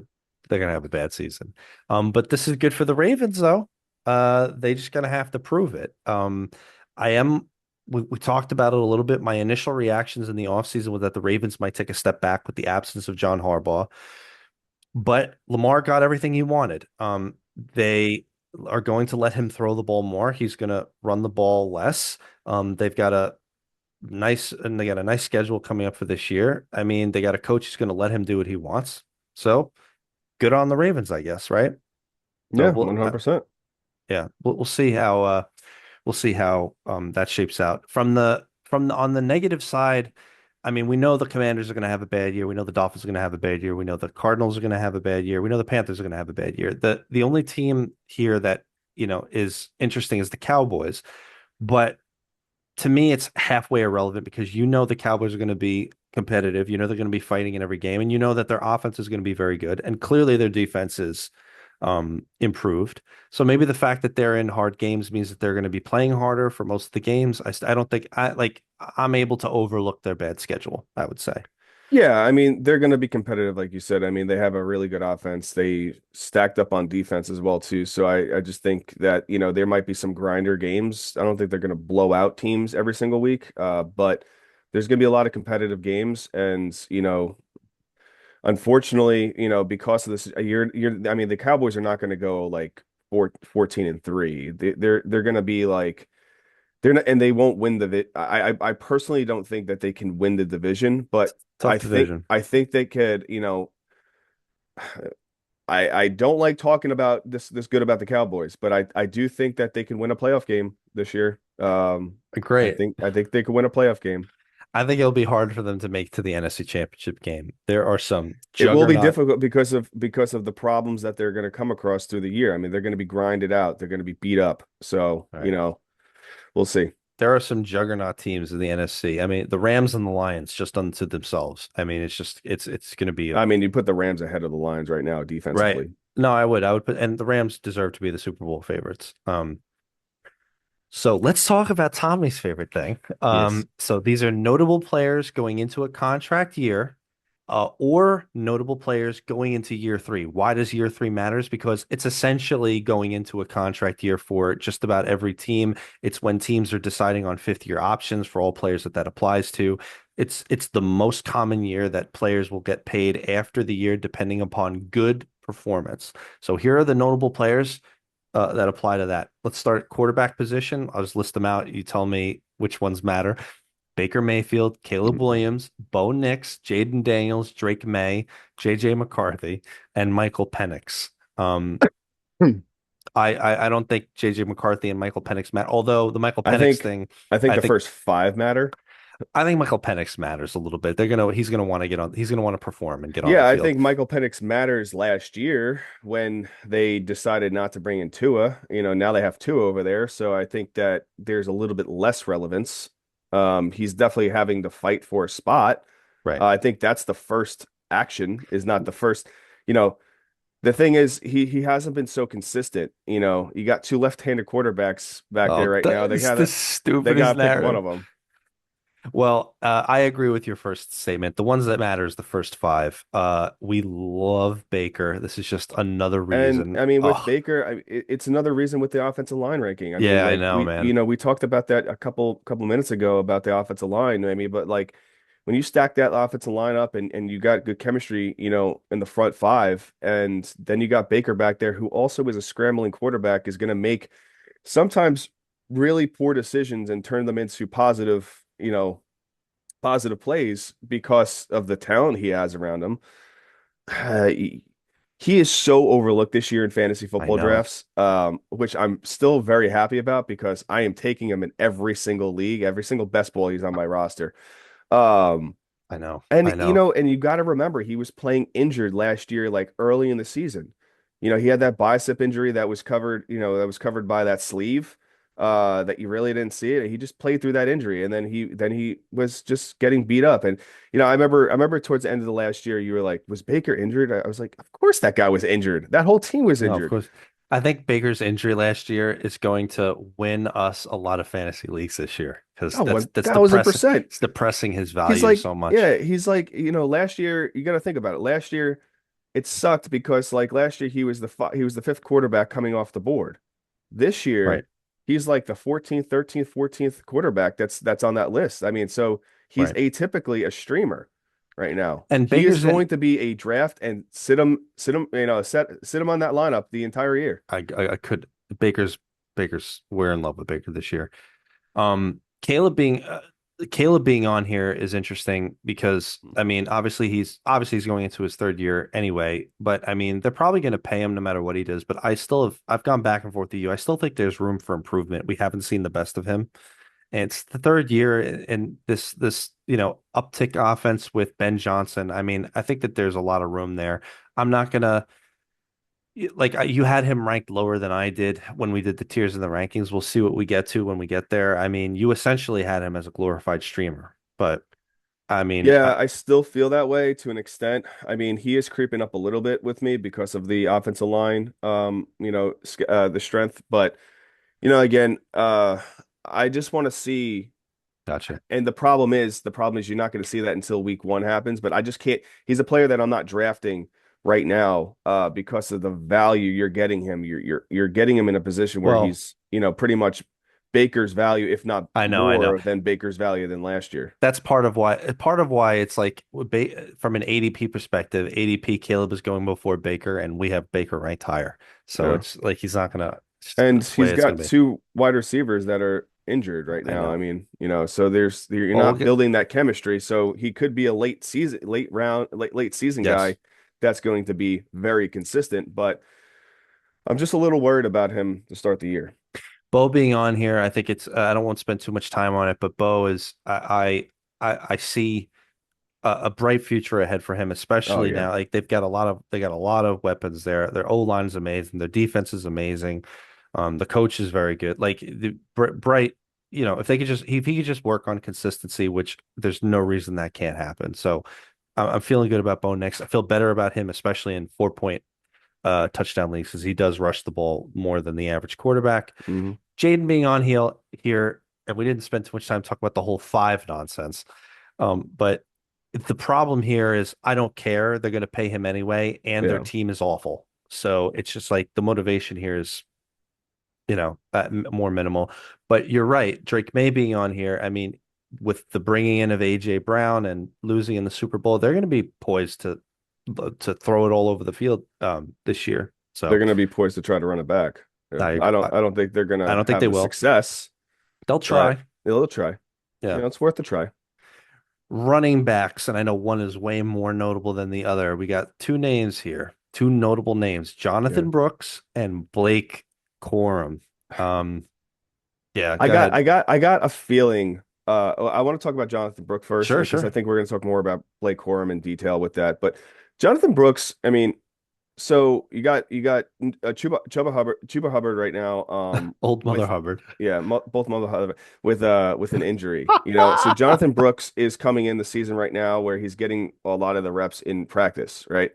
a bad season. But this is good for the Ravens though. They just gonna have to prove it. I am we talked about it a little bit. My initial reactions in the offseason was that the Ravens might take a step back with the absence of John Harbaugh, but Lamar got everything he wanted. They are going to let him throw the ball more. He's gonna run the ball less. They've got a nice schedule coming up for this year. I mean, they got a coach who's going to let him do what he wants. So good on the Ravens, I guess, right? So Yeah, 100%. yeah, we'll see how that shapes out. On the negative side, I mean, we know the Commanders are going to have a bad year. We know the Dolphins are going to have a bad year. We know the Cardinals are going to have a bad year. We know the Panthers are going to have a bad year. The only team here that is interesting is the Cowboys, but to me, it's halfway irrelevant because the Cowboys are going to be competitive. They're going to be fighting in every game, and that their offense is going to be very good. And clearly, their defense is improved. So maybe the fact that they're in hard games means that they're going to be playing harder for most of the games. I don't think I'm able to overlook their bad schedule, I would say. Yeah, I mean, they're going to be competitive, like you said. I mean, they have a really good offense. They stacked up on defense as well, too. So I just think that, there might be some grinder games. I don't think they're going to blow out teams every single week, but there's going to be a lot of competitive games. And, unfortunately, because of this, I mean, the Cowboys are not going to go like 14-3. They're going to be like, they're not, and they won't win I personally don't think that they can win the division, but Tough division. I think they could, I don't like talking about this good about the Cowboys, but I do think that they can win a playoff game this year. Great. I think they could win a playoff game. I think it'll be hard for them to make to the NFC Championship game. There are some It will be juggernaut. difficult because of the problems that they're going to come across through the year. I mean, they're going to be grinded out. They're going to be beat up. So, All right. we'll see. There are some juggernaut teams in the NFC. I mean, the Rams and the Lions just unto themselves. I mean, it's going to be a I mean, you put the Rams ahead of the Lions right now right. defensively. No, I would put, and the Rams deserve to be the Super Bowl favorites. So let's talk about Tommy's favorite thing. Yes. So these are notable players going into a contract year, or notable players going into year three. Why does year three matters? Because it's essentially going into a contract year for just about every team. It's when teams are deciding on fifth year options for all players that applies to. It's the most common year that players will get paid after the year, depending upon good performance. So here are the notable players that apply to that. Let's start at quarterback position. I'll just list them out. You tell me which ones matter. Baker Mayfield, Caleb Williams, Bo Nix, Jaden Daniels, Drake May, JJ McCarthy, and Michael Penix. Um, Hmm. I don't think JJ McCarthy and Michael Penix matter. Although the Michael I Penix think thing, I think I the think first five matter. I think Michael Penix matters a little bit. He's gonna want to get on. He's gonna want to perform and get on the Yeah, I field. think Michael Penix matters last year when they decided not to bring in Tua. Now they have Tua over there, so I think that there's a little bit less relevance. He's definitely having to fight for a spot. Right. I think that's the first action, is not the first. You know, the thing is he hasn't been so consistent. You got two left-handed quarterbacks back there Oh, right now. that's the They stupidest gotta pick one narrative. of them. Well, I agree with your first statement. The ones that matter is the first five. We love Baker. This is just another And reason. I mean, with Oh, Baker, it's another reason with the offensive line ranking. I mean, yeah, I like know, man. we talked about that a couple minutes ago about the offensive line. I mean, but like when you stack that offensive line up and you got good chemistry, in the front five, and then you got Baker back there, who also is a scrambling quarterback, is going to make sometimes really poor decisions and turn them into positive plays because of the talent he has around him. He is so overlooked this year in fantasy I football know. drafts, which I'm still very happy about because I am taking him in every single league, every single best ball he's on my roster. Um, I know. and I know. and you got to remember he was playing injured last year, like early in the season. He had that bicep injury that was covered, that was covered by that sleeve, that you really didn't see it. He just played through that injury, and then he was just getting beat up. And I remember towards the end of the last year, you were like, "Was Baker injured?" I was like, "Of course that guy was injured. That whole team was No, of injured." course. I think Baker's injury last year is going to win us a lot of fantasy leagues this year because Oh, that's depressing. 1000%. It's depressing his He's value like, so much. yeah, he's like, last year, you got to think about it. Last year, it sucked because like last year he was the fifth quarterback coming off the board. This Right. year, he's like the 14th, 13th, 14th quarterback that's on that list. I mean, so he's Right. atypically a streamer right now. And He is Baker's in. going to be a draft and sit him, sit him on that lineup the entire year. I could. Baker's. We're in love with Baker this year. Caleb being on here is interesting because I mean, obviously he's going into his third year anyway, but I mean, they're probably going to pay him no matter what he does. But I've gone back and forth with you. I still think there's room for improvement. We haven't seen the best of him, and it's the third year in this uptick offense with Ben Johnson. I mean, I think that there's a lot of room there. I'm not gonna you had him ranked lower than I did when we did the tiers in the rankings. We'll see what we get to when we get there. I mean, you essentially had him as a glorified streamer, but I mean, Yeah, I still feel that way to an extent. I mean, he is creeping up a little bit with me because of the offensive line, the strength. But again, I just want to see. Gotcha. And the problem is you're not going to see that until week one happens. But I just can't. He's a player that I'm not drafting right now because of the value you're getting him. You're getting him in a position where Well, he's, pretty much Baker's value, if not I know. more than Baker's value than last year. That's part of why it's like from an ADP perspective, ADP Caleb is going before Baker, and we have Baker ranked higher. So Yeah. it's like he's not gonna. It's just And that's the way he's it's got gonna be. two wide receivers that are injured right I now. I know. mean, so you're Well, we'll not get building that chemistry. So he could be a late season yes. guy that's going to be very consistent. But I'm just a little worried about him to start the year. Bo being on here, I think it's. I don't want to spend too much time on it, but Bo is. I see a bright future ahead for him, Oh especially yeah, now. Like they got a lot of weapons there. Their O line is amazing. Their defense is amazing. The coach is very good. Like Bright, if he could just work on consistency, which there's no reason that can't happen. So I'm feeling good about Bo next. I feel better about him, especially in 4 point touchdown leagues, because he does rush the ball more than the average quarterback. hmm Jaden being on here, and we didn't spend too much time talking about the whole five nonsense. But the problem here is I don't care. They're going to pay him anyway, and their yeah. team is awful. So it's just like the motivation here is, more minimal. But you're right. Drake May being on here, I mean, with the bringing in of AJ Brown and losing in the Super Bowl, they're going to be poised to throw it all over the field this year. They're So going to be poised to try to run it back. Yeah. I I don't think they're going I to don't think have they the will. success, They'll but try. they'll try. Yeah. It's worth a try. Running backs, and I know one is way more notable than the other. We got two names here, two notable names, Yeah. Jonathan Brooks and Blake Corum. Um, yeah, go ahead. I got a feeling. I want to talk about Jonathan Brooks first Sure, because I sure. think we're going to talk more about Blake Corum in detail with that. But Jonathan Brooks, I mean, so you got Chuba Hubbard right now. Old Mother With Hubbard. yeah, both Mother Hubbard with an injury. So Jonathan Brooks is coming in the season right now where he's getting a lot of the reps in practice, right?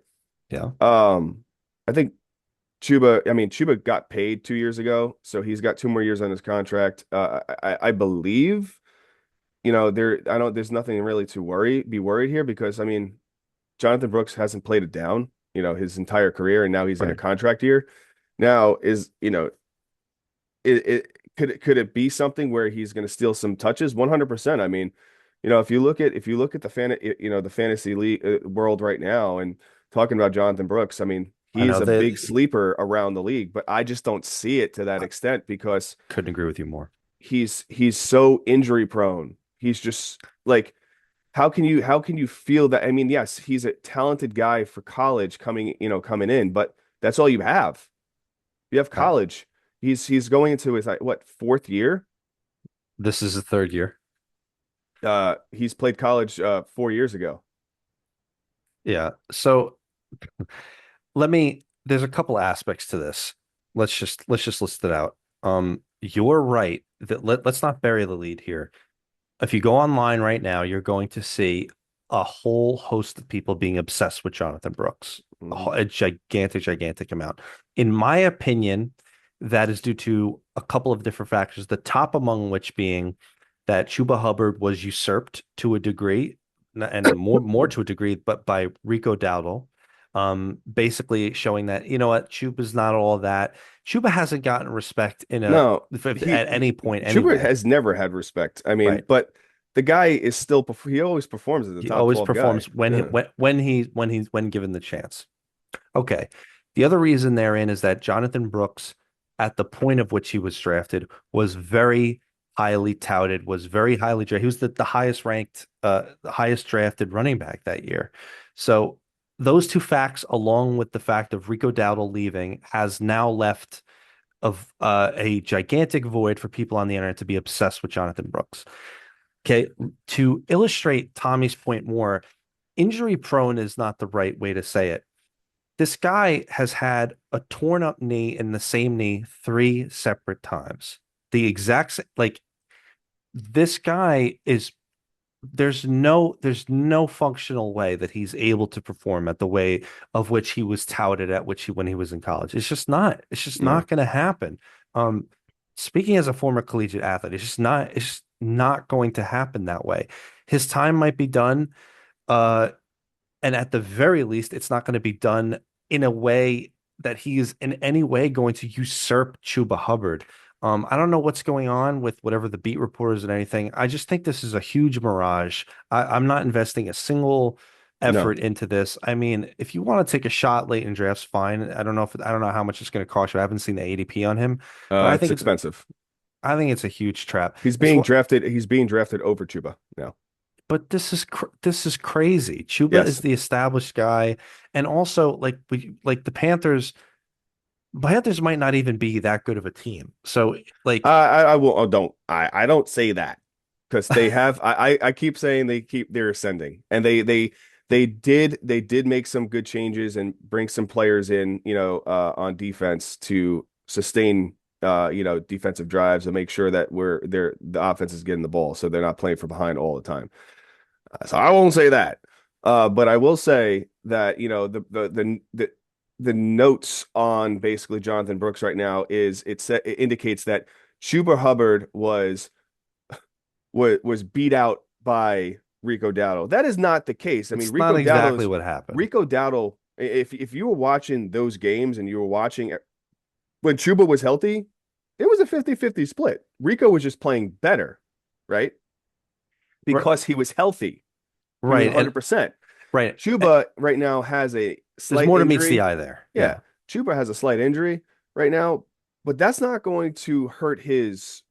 Yeah, I think Chuba got paid 2 years ago, so he's got 2 more years on his contract. I believe, there's nothing really to be worried here because I mean, Jonathan Brooks hasn't played it down, his entire career, and now he's in a right. contract year. Now could it be something where he's going to steal some touches? 100%. I mean, if you look at the fantasy league world right now and talking about Jonathan Brooks, I mean, I he is know a big they sleeper around the league, but I just don't see it to that I extent because couldn't agree with you more. he's so injury prone. He's just like how can you feel that? I mean, yes, he's a talented guy for college coming in, but that's all you have. You have Uh, college. He's going into his like, what, fourth year? this is the third year. He's played college 4 years ago. Yeah. So there's a couple aspects to this. Let's just list it out. You're right that let's not bury the lead here. If you go online right now, you're going to see a whole host of people being obsessed with Jonathan Brooks, Hmm a gigantic, gigantic amount. In my opinion, that is due to a couple of different factors, the top among which being that Chuba Hubbard was usurped to a degree, and more to a degree, but by Rico Dowdle, basically showing that, you know what, Chuba's not all that. Chuba hasn't gotten respect No, at any point Schubert anyway, has never had respect. I mean, right? but the guy is still he always performs as a He top always 12 guy. performs when Yeah. when given the chance. Okay. The other reason therein is that Jonathan Brooks, at the point of which he was drafted, was very highly touted, was very highly drafted. He was the highest ranked, the highest drafted running back that year. So those two facts, along with the fact of Rico Dowdle leaving, has now left of a gigantic void for people on the internet to be obsessed with Jonathan Brooks. Okay, to illustrate Tommy's point more, injury prone is not the right way to say it. This guy has had a torn up knee in the same knee three separate times. The exact like this guy is there's no functional way that he's able to perform at the way of which he was touted at which he when he was in college. It's just No. not going to happen. Um, Speaking as a former collegiate athlete, it's just not. not going to happen that way. His time might be done, uh, and at the very least, it's not going to be done in a way that he is in any way going to usurp Chuba Hubbard. I don't know what's going on with whatever the beat reporters and anything. I just think this is a huge mirage. I'm not investing a single No, effort into this. I mean, if you want to take a shot late in drafts, fine. I don't know how much it's going to cost you. I haven't seen the ADP on him, but it's expensive. I think it's a huge trap. He's It's being what, drafted. He's being drafted over Chuba now. but this is crazy. Chuba is Yes, the established guy, and also like the Panthers might not even be that good of a team. So like I will. Oh, don't. I don't say that because they have. I keep saying they're ascending, and they did make some good changes and bring some players in, on defense to sustain, defensive drives and make sure that the offense is getting the ball, so they're not playing from behind all the time. So I won't say that. But I will say that, the notes on basically Jonathan Brooks right now is it indicates that Chuba Hubbard was beat out by Rico Dowdle. That is not the case. I mean, it's not exactly what happened. Rico Dowdle. If you were watching those games and you were watching when Chuba was healthy, it was a 50-50 split. Rico was just playing better, right? Right, Because he was healthy. He was right, and 100%. right. Chuba right now has a There's slight more to meets the injury. eye there. Yeah, Yeah. Chuba has a slight injury right now, but that's not going to hurt his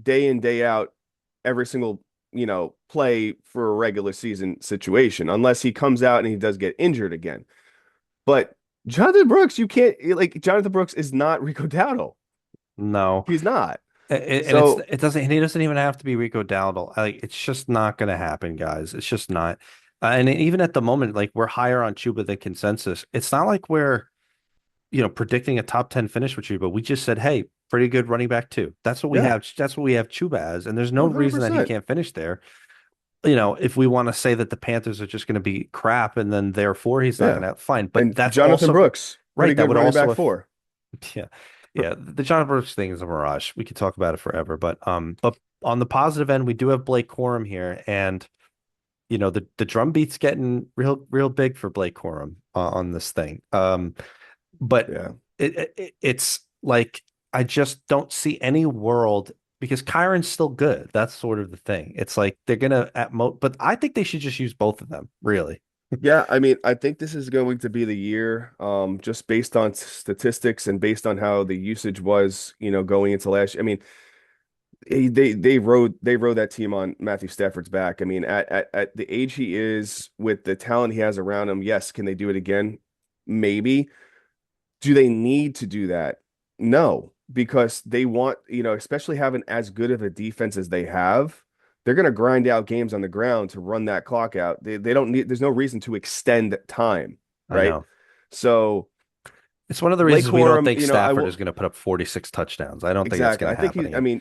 day in, day out, every single, play for a regular season situation, unless he comes out and he does get injured again. But Jonathan Brooks, you can't like Jonathan Brooks is not Rico Dowdle. No. He's not. And So he doesn't even have to be Rico Dowdle. Like it's just not going to happen, guys. It's just not. And even at the moment, like we're higher on Chuba than consensus. It's not like we're, predicting a top 10 finish with Chuba. We just said, hey, pretty good running back too. That's what we yeah, have. That's what we have Chuba as. And there's no reason that he 100%. can't finish there. If we want to say that the Panthers are just going to be crap and then therefore he's not Yeah. going to fine. But And that's Jonathan also Brooks, pretty right. That good would running also back have, for. yeah, yeah. The John Brooks thing is a mirage. We could talk about it forever. But on the positive end, we do have Blake Corum here, and the drum beat's getting real big for Blake Corum on this thing. But Yeah. it's like I just don't see any world because Kyron's still good. That's sort of the thing. It's like they're gonna but I think they should just use both of them, really. Yeah, I mean, I think this is going to be the year, just based on statistics and based on how the usage was, going into last year. I mean, they rode that team on Matthew Stafford's back. I mean, at the age he is, with the talent he has around him, yes, can they do it again? Maybe. Do they need to do that? No, because they want, especially having as good of a defense as they have, they're going to grind out games on the ground to run that clock out. They don't need, there's no reason to extend time, I right? know. So It's one of the Blake reasons we don't Corum, think I Stafford is will going to put up 46 touchdowns. I don't think that's exactly. going I to think happen he, I again. mean,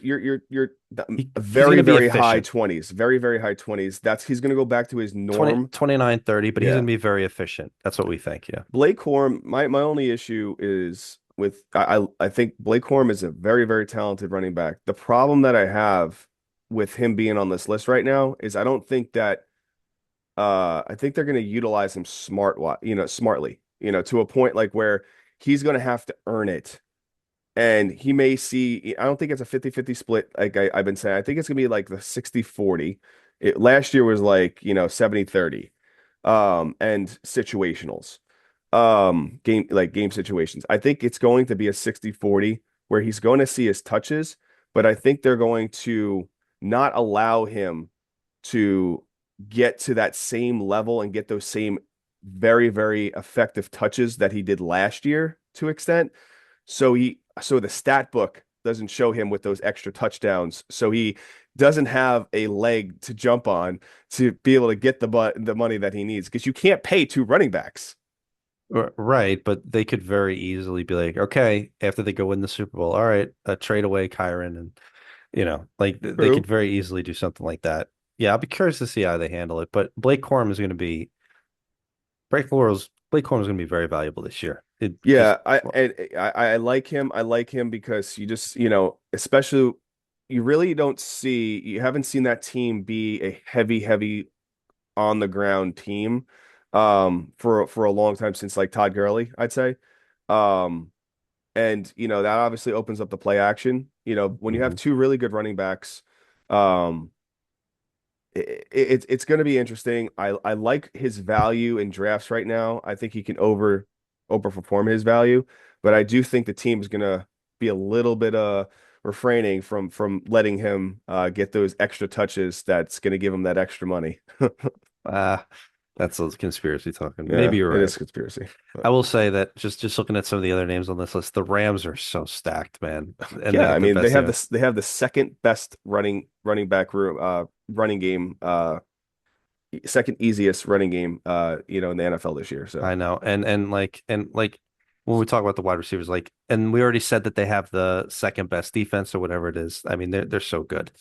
you're He's going very, to be very high efficient. 20s, very, very high 20s. He's going to go back to his 20, norm. 29, 30, but he's going Yeah. to be very efficient. That's what we think. Yeah. Blake Corum, my only issue is with I think Blake Corum is a very, very talented running back. The problem that I have with him being on this list right now is I don't think that I think they're going to utilize him smartly, to a point like where he's going to have to earn it. And he may see, I don't think it's a 50-50 split like I've been saying. I think it's going to be like the 60-40. Last year was like, 70-30, and situationals, game situations. I think it's going to be a 60-40 where he's going to see his touches, but I think they're going to not allow him to get to that same level and get those same very, very effective touches that he did last year to extent. So the stat book doesn't show him with those extra touchdowns. So he doesn't have a leg to jump on to be able to get the money that he needs, because you can't pay two running backs. Right, but they could very easily be like, okay, after they go win the Super Bowl, all right, trade away Kyron, and like they could True. very easily do something like that. Yeah, I'll be curious to see how they handle it. But Blake Corum is going to be very valuable this year. It just Yeah, I like him. I like him because you just, especially you really don't see, you haven't seen that team be a heavy on the ground team for a long time since like Todd Gurley, I'd say. Um and that obviously opens up the play action. When you have Mhm. two really good running backs, um it's going to be interesting. I like his value in drafts right now. I think he can overperform his value, but I do think the team is going to be a little bit refraining from letting him get those extra touches that's going to give him that extra money. Ah, that's a conspiracy talking. Maybe Yeah, you're it right. is conspiracy. I But will say that just looking at some of the other names on this list, the Rams are so stacked, man, and they yeah, I got the mean best defense. they have the second best running back room running game second easiest running game in the NFL this year. So I know, and like when we talk about the wide receivers, like, and we already said that they have the second best defense or whatever it is. I mean, they're so good.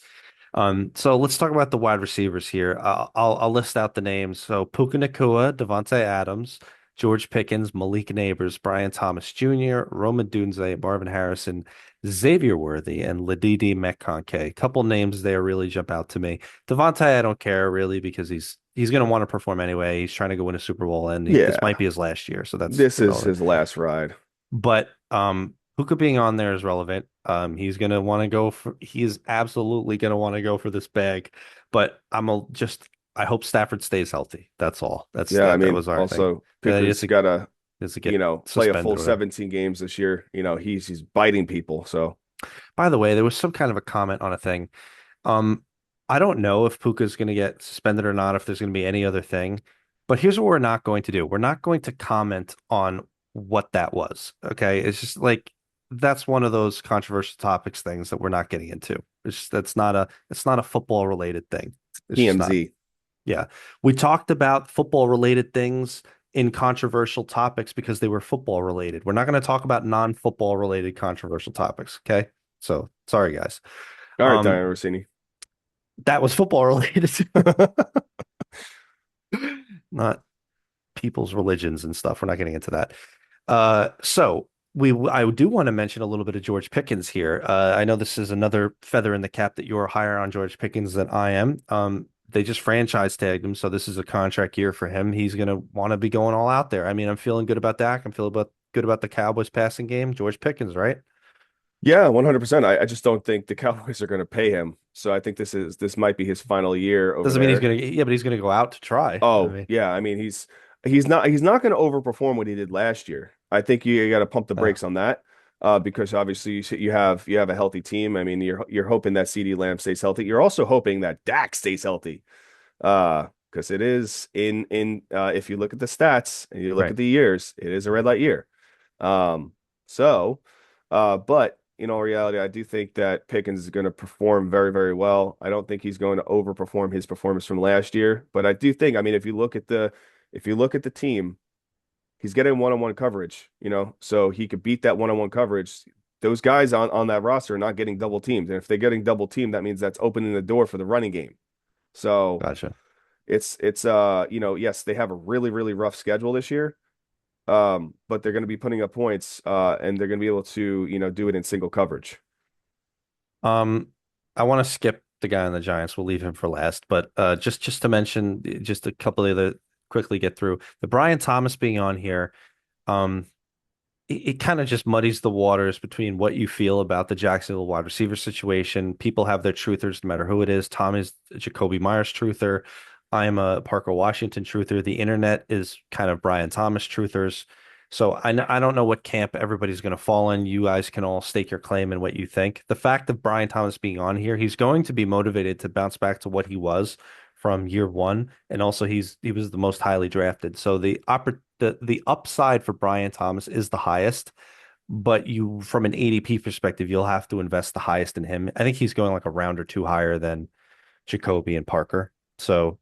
So let's talk about the wide receivers here. I'll list out the names. So Puka Nacua, Devontae Adams, George Pickens, Malik Neighbors, Brian Thomas Jr., Roma Dunze, Marvin Harrison, Xavier Worthy, and Ladidi Metcalfe. Couple names there really jump out to me. Devontae, I don't care really because he's going to want to perform anyway. He's trying to go win a Super Bowl, and this yeah, might be his last year, so that's this is irrelevant. his last ride. But Puka being on there is relevant. He's gonna want to go for. He is absolutely gonna want to go for this bag. But I hope Stafford stays healthy. That's all. Yeah, I That mean, was our thing. also And then Puka's got to, he has to get play a full suspended or whatever. 17 games this year. He's biting people. So By the way, there was some kind of a comment on a thing. Um, I don't know if Puka's going to get suspended or not, if there's going to be any other thing. But here's what we're not going to do. We're not going to comment on what that was. Okay. It's just like that's one of those controversial topics things that we're not getting into. It's not a football related thing. It's just not. TMZ. Yeah. We talked about football related things in controversial topics because they were football related. We're not going to talk about non-football related controversial topics. Okay. So sorry, guys. All right, Diana Um, Rossini. that was football related, not people's religions and stuff. We're not getting into that. So I do want to mention a little bit of George Pickens here. I know this is another feather in the cap that you're higher on George Pickens than I am. They just franchise tagged him, so this is a contract year for him. He's gonna want to be going all out there. I mean, I'm feeling good about Dak. I'm feeling good about the Cowboys passing game. George Pickens, right? Yeah, 100%. I just don't think the Cowboys are going to pay him. So I think this might be his final year over Doesn't mean he's there. gonna, yeah, but he's gonna go out to try. I Oh, mean, yeah. I mean, he's not going to overperform what he did last year. I think you got to pump the uh, brakes on that. Because obviously you have a healthy team. I mean, you're hoping that CeeDee Lamb stays healthy. You're also hoping that Dak stays healthy. Because it is in if you look at the stats and you look right. at the years, it is a red light year. Um, so, but in all reality, I do think that Pickens is going to perform very well. I don't think he's going to overperform his performance from last year, but I do think, I mean, if you look at the team, he's getting one-on-one coverage, so he could beat that one-on-one coverage. Those guys on that roster are not getting double teamed, and if they're getting double teamed, that means that's opening the door for the running game. So Gotcha. it's yes, they have a really rough schedule this year. But they're going to be putting up points, and they're going to be able to, do it in single coverage. Um, I want to skip the guy on the Giants. We'll leave him for last, but just to mention just a couple of the quickly get through the Brian Thomas being on here. Um, it kind of just muddies the waters between what you feel about the Jacksonville wide receiver situation. People have their truthers, no matter who it is. Tom is a Jacoby Myers truther. I am a Parker Washington truther. The internet is kind of Brian Thomas truthers. So I don't know what camp everybody's going to fall in. You guys can all stake your claim in what you think. The fact of Brian Thomas being on here, he's going to be motivated to bounce back to what he was from year one, and also he was the most highly drafted. So the upside for Brian Thomas is the highest, but you from an ADP perspective, you'll have to invest the highest in him. I think he's going like a round or two higher than Jacoby and Parker. So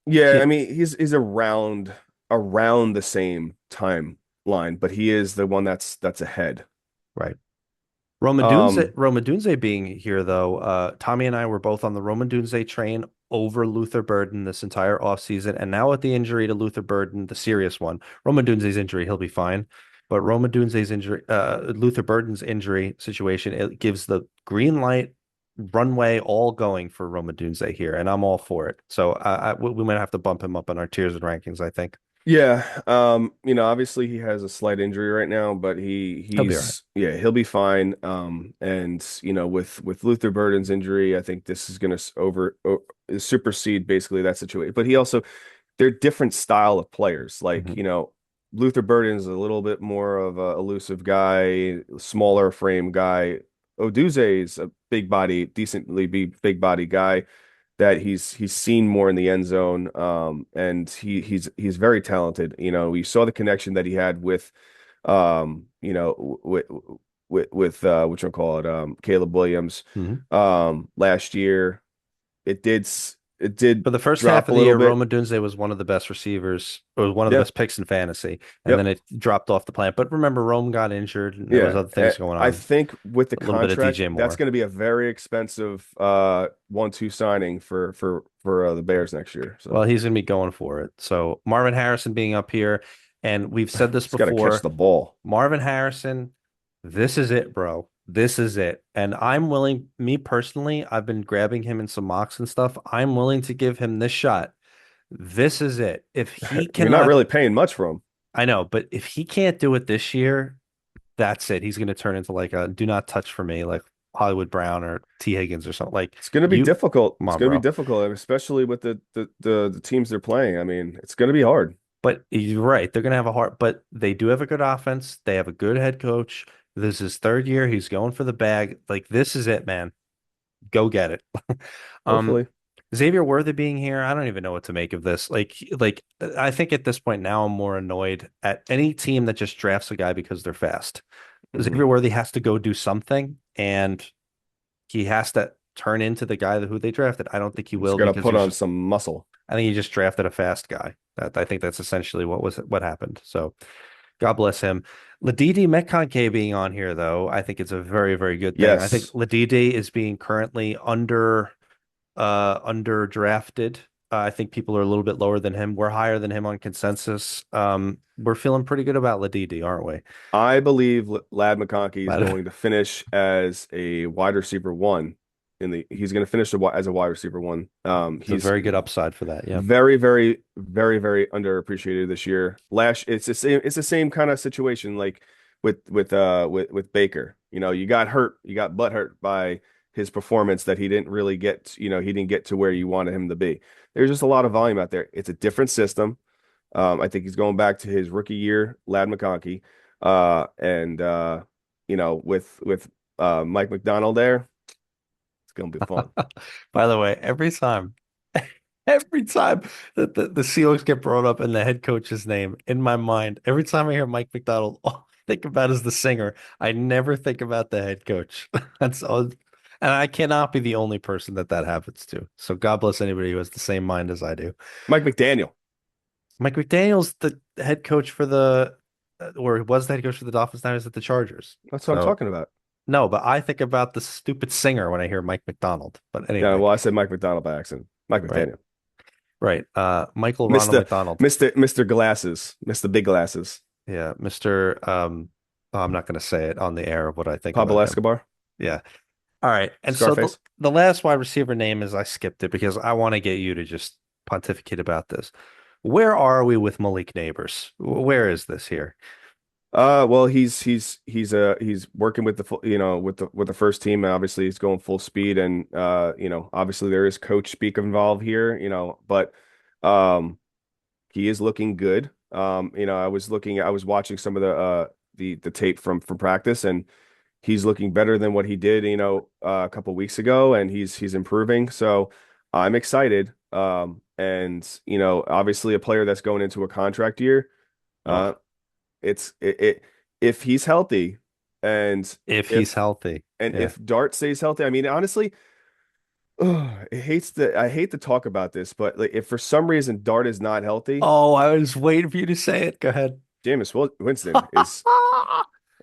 Yeah, I he, mean, he's around the same timeline, but he is the one that's ahead. right. Um, Roma Dunze being here though, Tommy and I were both on the Roma Dunze train over Luther Burden this entire offseason. And now with the injury to Luther Burden, the serious one, Roma Dunze's injury, he'll be fine. But Roma Dunze's injury, Luther Burden's injury situation, it gives the green light runway all going for Roma Dunze here, and I'm all for it. So we might have to bump him up in our tiers and rankings, I think. Yeah, obviously he has a slight injury right now, but He'll be all right. he'll be fine. And with Luther Burden's injury, I think this is going to supersede basically that situation. But they're different style of players. Like, Mhm. Luther Burden's a little bit more of a elusive guy, smaller frame guy. Oduze is a big body, big body guy that he's seen more in the end zone. And he's very talented. We saw the connection that he had with, what you call it, Caleb Williams, Mhm. last year. It did For the first half drop a of the little year, bit. Roma Dunze was one of the best receivers, or was one of the Yep. best picks in fantasy, and then Yep. it dropped off the plant. But remember, Rome got injured, and there was Yeah, other things going I on. think with the A little bit of contract, DJ that's Moore. going to be a very expensive 1-2 signing for the Bears next year. Well, So he's going to be going for it. So Marvin Harrison being up here, and we've said this he's got to catch before. the ball. Marvin Harrison, this is it, bro. This is it. And I'm willing, me personally, I've been grabbing him in some mocks and stuff. I'm willing to give him this shot. This is it. If he You're not cannot, really paying much for him. I know, but if he can't do it this year, that's it. He's going to turn into like a do not touch for me, like Hollywood Brown or T. Higgins or something. Like It's going to be you, difficult. come It's on, going to be bro. difficult, especially with the teams they're playing. I mean, it's going to be hard. But you're right. They're going to have a hard, but they do have a good offense. They have a good head coach. This is his third year. He's going for the bag. Like this is it, man. Go get it. Um, Hopefully, Xavier Worthy being here, I don't even know what to make of this. Like I think at this point now I'm more annoyed at any team that just drafts a guy because they're fast. hmm Xavier Worthy has to go do something, and he has to turn into the guy who they drafted. I don't think he he's will got to because put on some muscle. I think he just drafted a fast guy. I think that's essentially what happened. So God bless him. Ladidi Metcalfe being on here, though, I think it's a very, very good thing. I think Yes, Ladidi is being currently under drafted. I think people are a little bit lower than him. We're higher than him on consensus. We're feeling pretty good about Ladidi, aren't we? I believe Lad McConkey is But going to finish as a wide receiver one he's going to finish as a wide receiver one. it's a He's very good upside for that. Yep. very, very, very, very underappreciated this year. It's the same kind of situation like with Baker. You got hurt, you got butt hurt by his performance that he didn't get to where you wanted him to be. There's just a lot of volume out there. It's a different system. I think he's going back to his rookie year, Lad McConkey. And with Mike McDonald there, it's gonna be fun. By the way, every time that the Seahawks get brought up in the head coach's name in my mind, every time I hear Mike McDonald, all I think about is the singer. I never think about the head coach. That's all. And I cannot be the only person that happens to. So God bless anybody who has the same mind as I do. Mike McDaniel. Mike McDaniel's the head coach for or was the head coach for the Dolphins, now he's at the Chargers. That's what I'm So talking about. no, but I think about the stupid singer when I hear Mike McDonald. But Yeah, anyway, well, I said Mike McDonald by accident. Mike right. McDaniel. Right. Michael Ronald Mr. McDonald. Mr. Glasses. Mr. Big Glasses. Yeah, Mr. Oh, I'm not going to say it on the air of what I think Pablo about him. Escobar. Yeah. All right. And so Scarface. the last wide receiver name is I skipped it because I want to get you to just pontificate about this. Where are we with Malik Neighbors? Where is this here? Well, he's working with the full, with the first team. And obviously, he's going full speed, and obviously there is coach speak involved here. But um, he is looking good. I was watching some of the tape from practice, and he's looking better than what he did, a couple weeks ago, and he's improving. So I'm excited. And obviously a player that's going into a contract year. Uh, Oh, if he's healthy, and if he's if healthy. Yeah. if Dart stays healthy, I mean, honestly, I hate to talk about this, but like, if for some reason Dart is not healthy, Oh, I was waiting for you to say it. Go ahead. Winston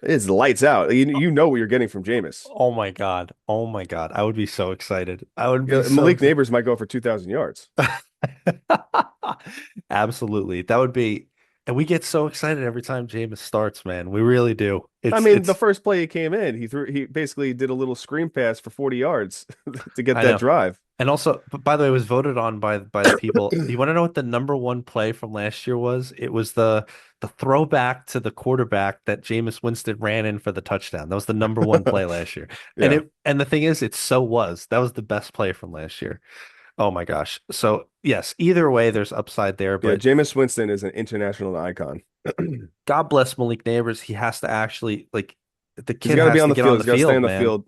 is lights out. You know what you're getting from Jameis. Oh my God. Oh my God. I would be so excited. I would be so Malik excited. Neighbors might go for 2,000 yards. Absolutely. That would be. And we get so excited every time Jameis starts, man. We really do. I It's mean, the it's first play he came in, he basically did a little screen pass for 40 yards to get I that know. drive. And also, but by the way, it was voted on by the people. You want to know what the number one play from last year was? It was the throwback to the quarterback that Jameis Winston ran in for the touchdown. That was the number one play last year. Yeah. And the thing is, it so was. That was the best play from last year. Oh my gosh. So yes, either way, there's upside there, Yeah, but Jameis Winston is an international icon. God bless Malik Neighbors. He has to actually like the He's kid got to be has on to the get field. on the He's got to stay field, on the man. field.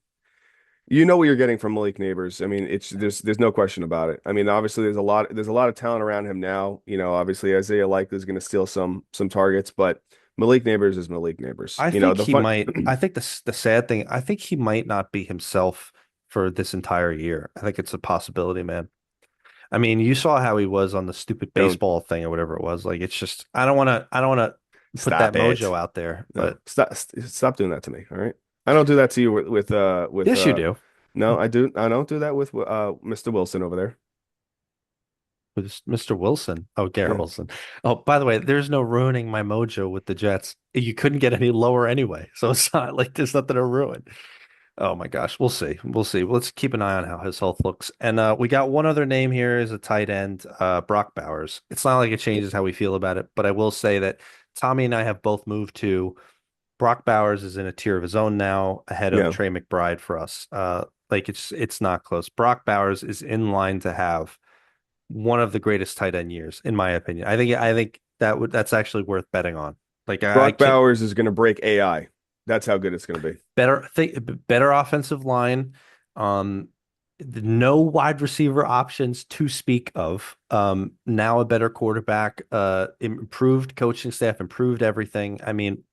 You know what you're getting from Malik Neighbors. I mean, it's there's no question about it. I mean, obviously there's a lot of talent around him now. You know, obviously Isaiah Likely is going to steal some targets, but Malik Neighbors is Malik Neighbors. I You know, think the he fun might. I think the sad thing. I think he might not be himself for this entire year. I think it's a possibility, man. I mean, you saw how he was on the stupid don't baseball thing or whatever it was. Like, it's just I don't want to. I don't want to put that stop mojo it. out there. No, But stop doing that to me. All right. I don't do that to you with yes, you do. no, I don't do that with Mr. Wilson over there. With Mr. Wilson. Oh, Garrett Yeah. Wilson. Oh, by the way, there's no ruining my mojo with the Jets. You couldn't get any lower anyway, so it's not like there's nothing to ruin. Oh my gosh, we'll see. We'll see. Let's keep an eye on how his health looks. And we got one other name here as a tight end, Brock Bowers. It's not like it changes how we feel about it, but I will say that Tommy and I have both moved to Brock Bowers is in a tier of his own now, ahead of Yeah. Trey McBride for us. Like it's not close. Brock Bowers is in line to have one of the greatest tight end years, in my opinion. I think that's actually worth betting on. Like I Brock can Bowers is going to break AI. That's how good it's going to be. better offensive line. Um, no wide receiver options to speak of. Now a better quarterback, improved coaching staff, improved everything. I mean,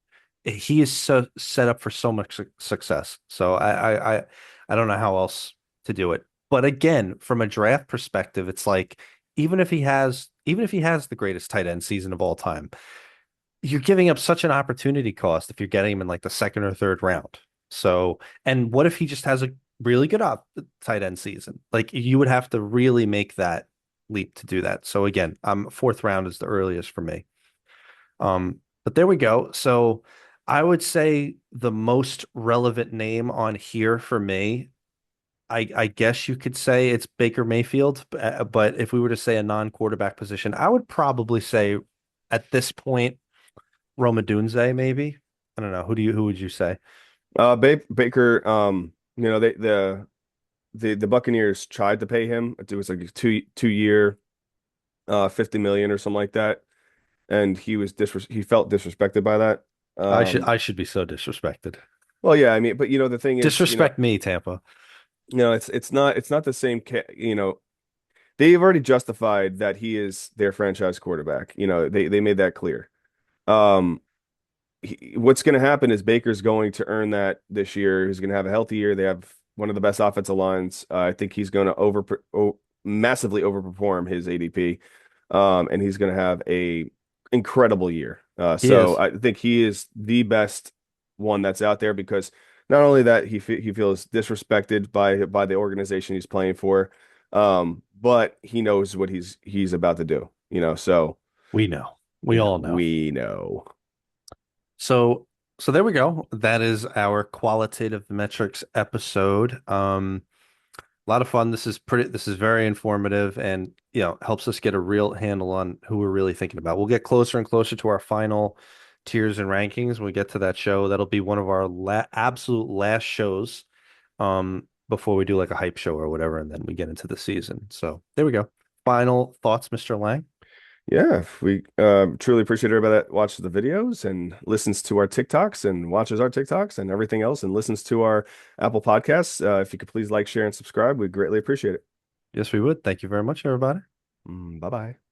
he is so set up for so much success. So I don't know how else to do it. But again, from a draft perspective, it's like even if he has the greatest tight end season of all time, you're giving up such an opportunity cost if you're getting him in like the second or third round. So, and what if he just has a really good tight end season? Like you would have to really make that leap to do that. So again, fourth round is the earliest for me. But there we go. So I would say the most relevant name on here for me, I guess you could say it's Baker Mayfield. But if we were to say a non-quarterback position, I would probably say at this point, Roma Dunze, maybe. I don't know. Who would you say? Baker, you know, the Buccaneers tried to pay him. It was like a two year, 50 million or something like that, and he felt disrespected by that. I should Um, I should be so disrespected. well, yeah, I mean, but you know, the thing is, Disrespect me, Tampa. it's not the same. You know, they've already justified that he is their franchise quarterback. You know, they made that clear. Um, what's going to happen is Baker's going to earn that this year. He's going to have a healthy year. They have one of the best offensive lines. I think he's going to massively overperform his ADP, and he's going to have a incredible year. He So is. I think he is the best one that's out there because not only that he feels disrespected by the organization he's playing for, but he knows what he's about to do. You know, so We know. We all know. we know. So so there we go. That is our qualitative metrics episode. A lot of fun. This is very informative and helps us get a real handle on who we're really thinking about. We'll get closer and closer to our final tiers and rankings when we get to that show. That'll be one of our absolute last shows before we do like a hype show or whatever, and then we get into the season. So there we go. Final thoughts, Mr. Lang? Yeah, we truly appreciate everybody that watches the videos and listens to our TikToks and watches our TikToks and everything else and listens to our Apple Podcasts. If you could please like, share, and subscribe, we'd greatly appreciate it. Yes, we would. Thank you very much, everybody. Bye bye.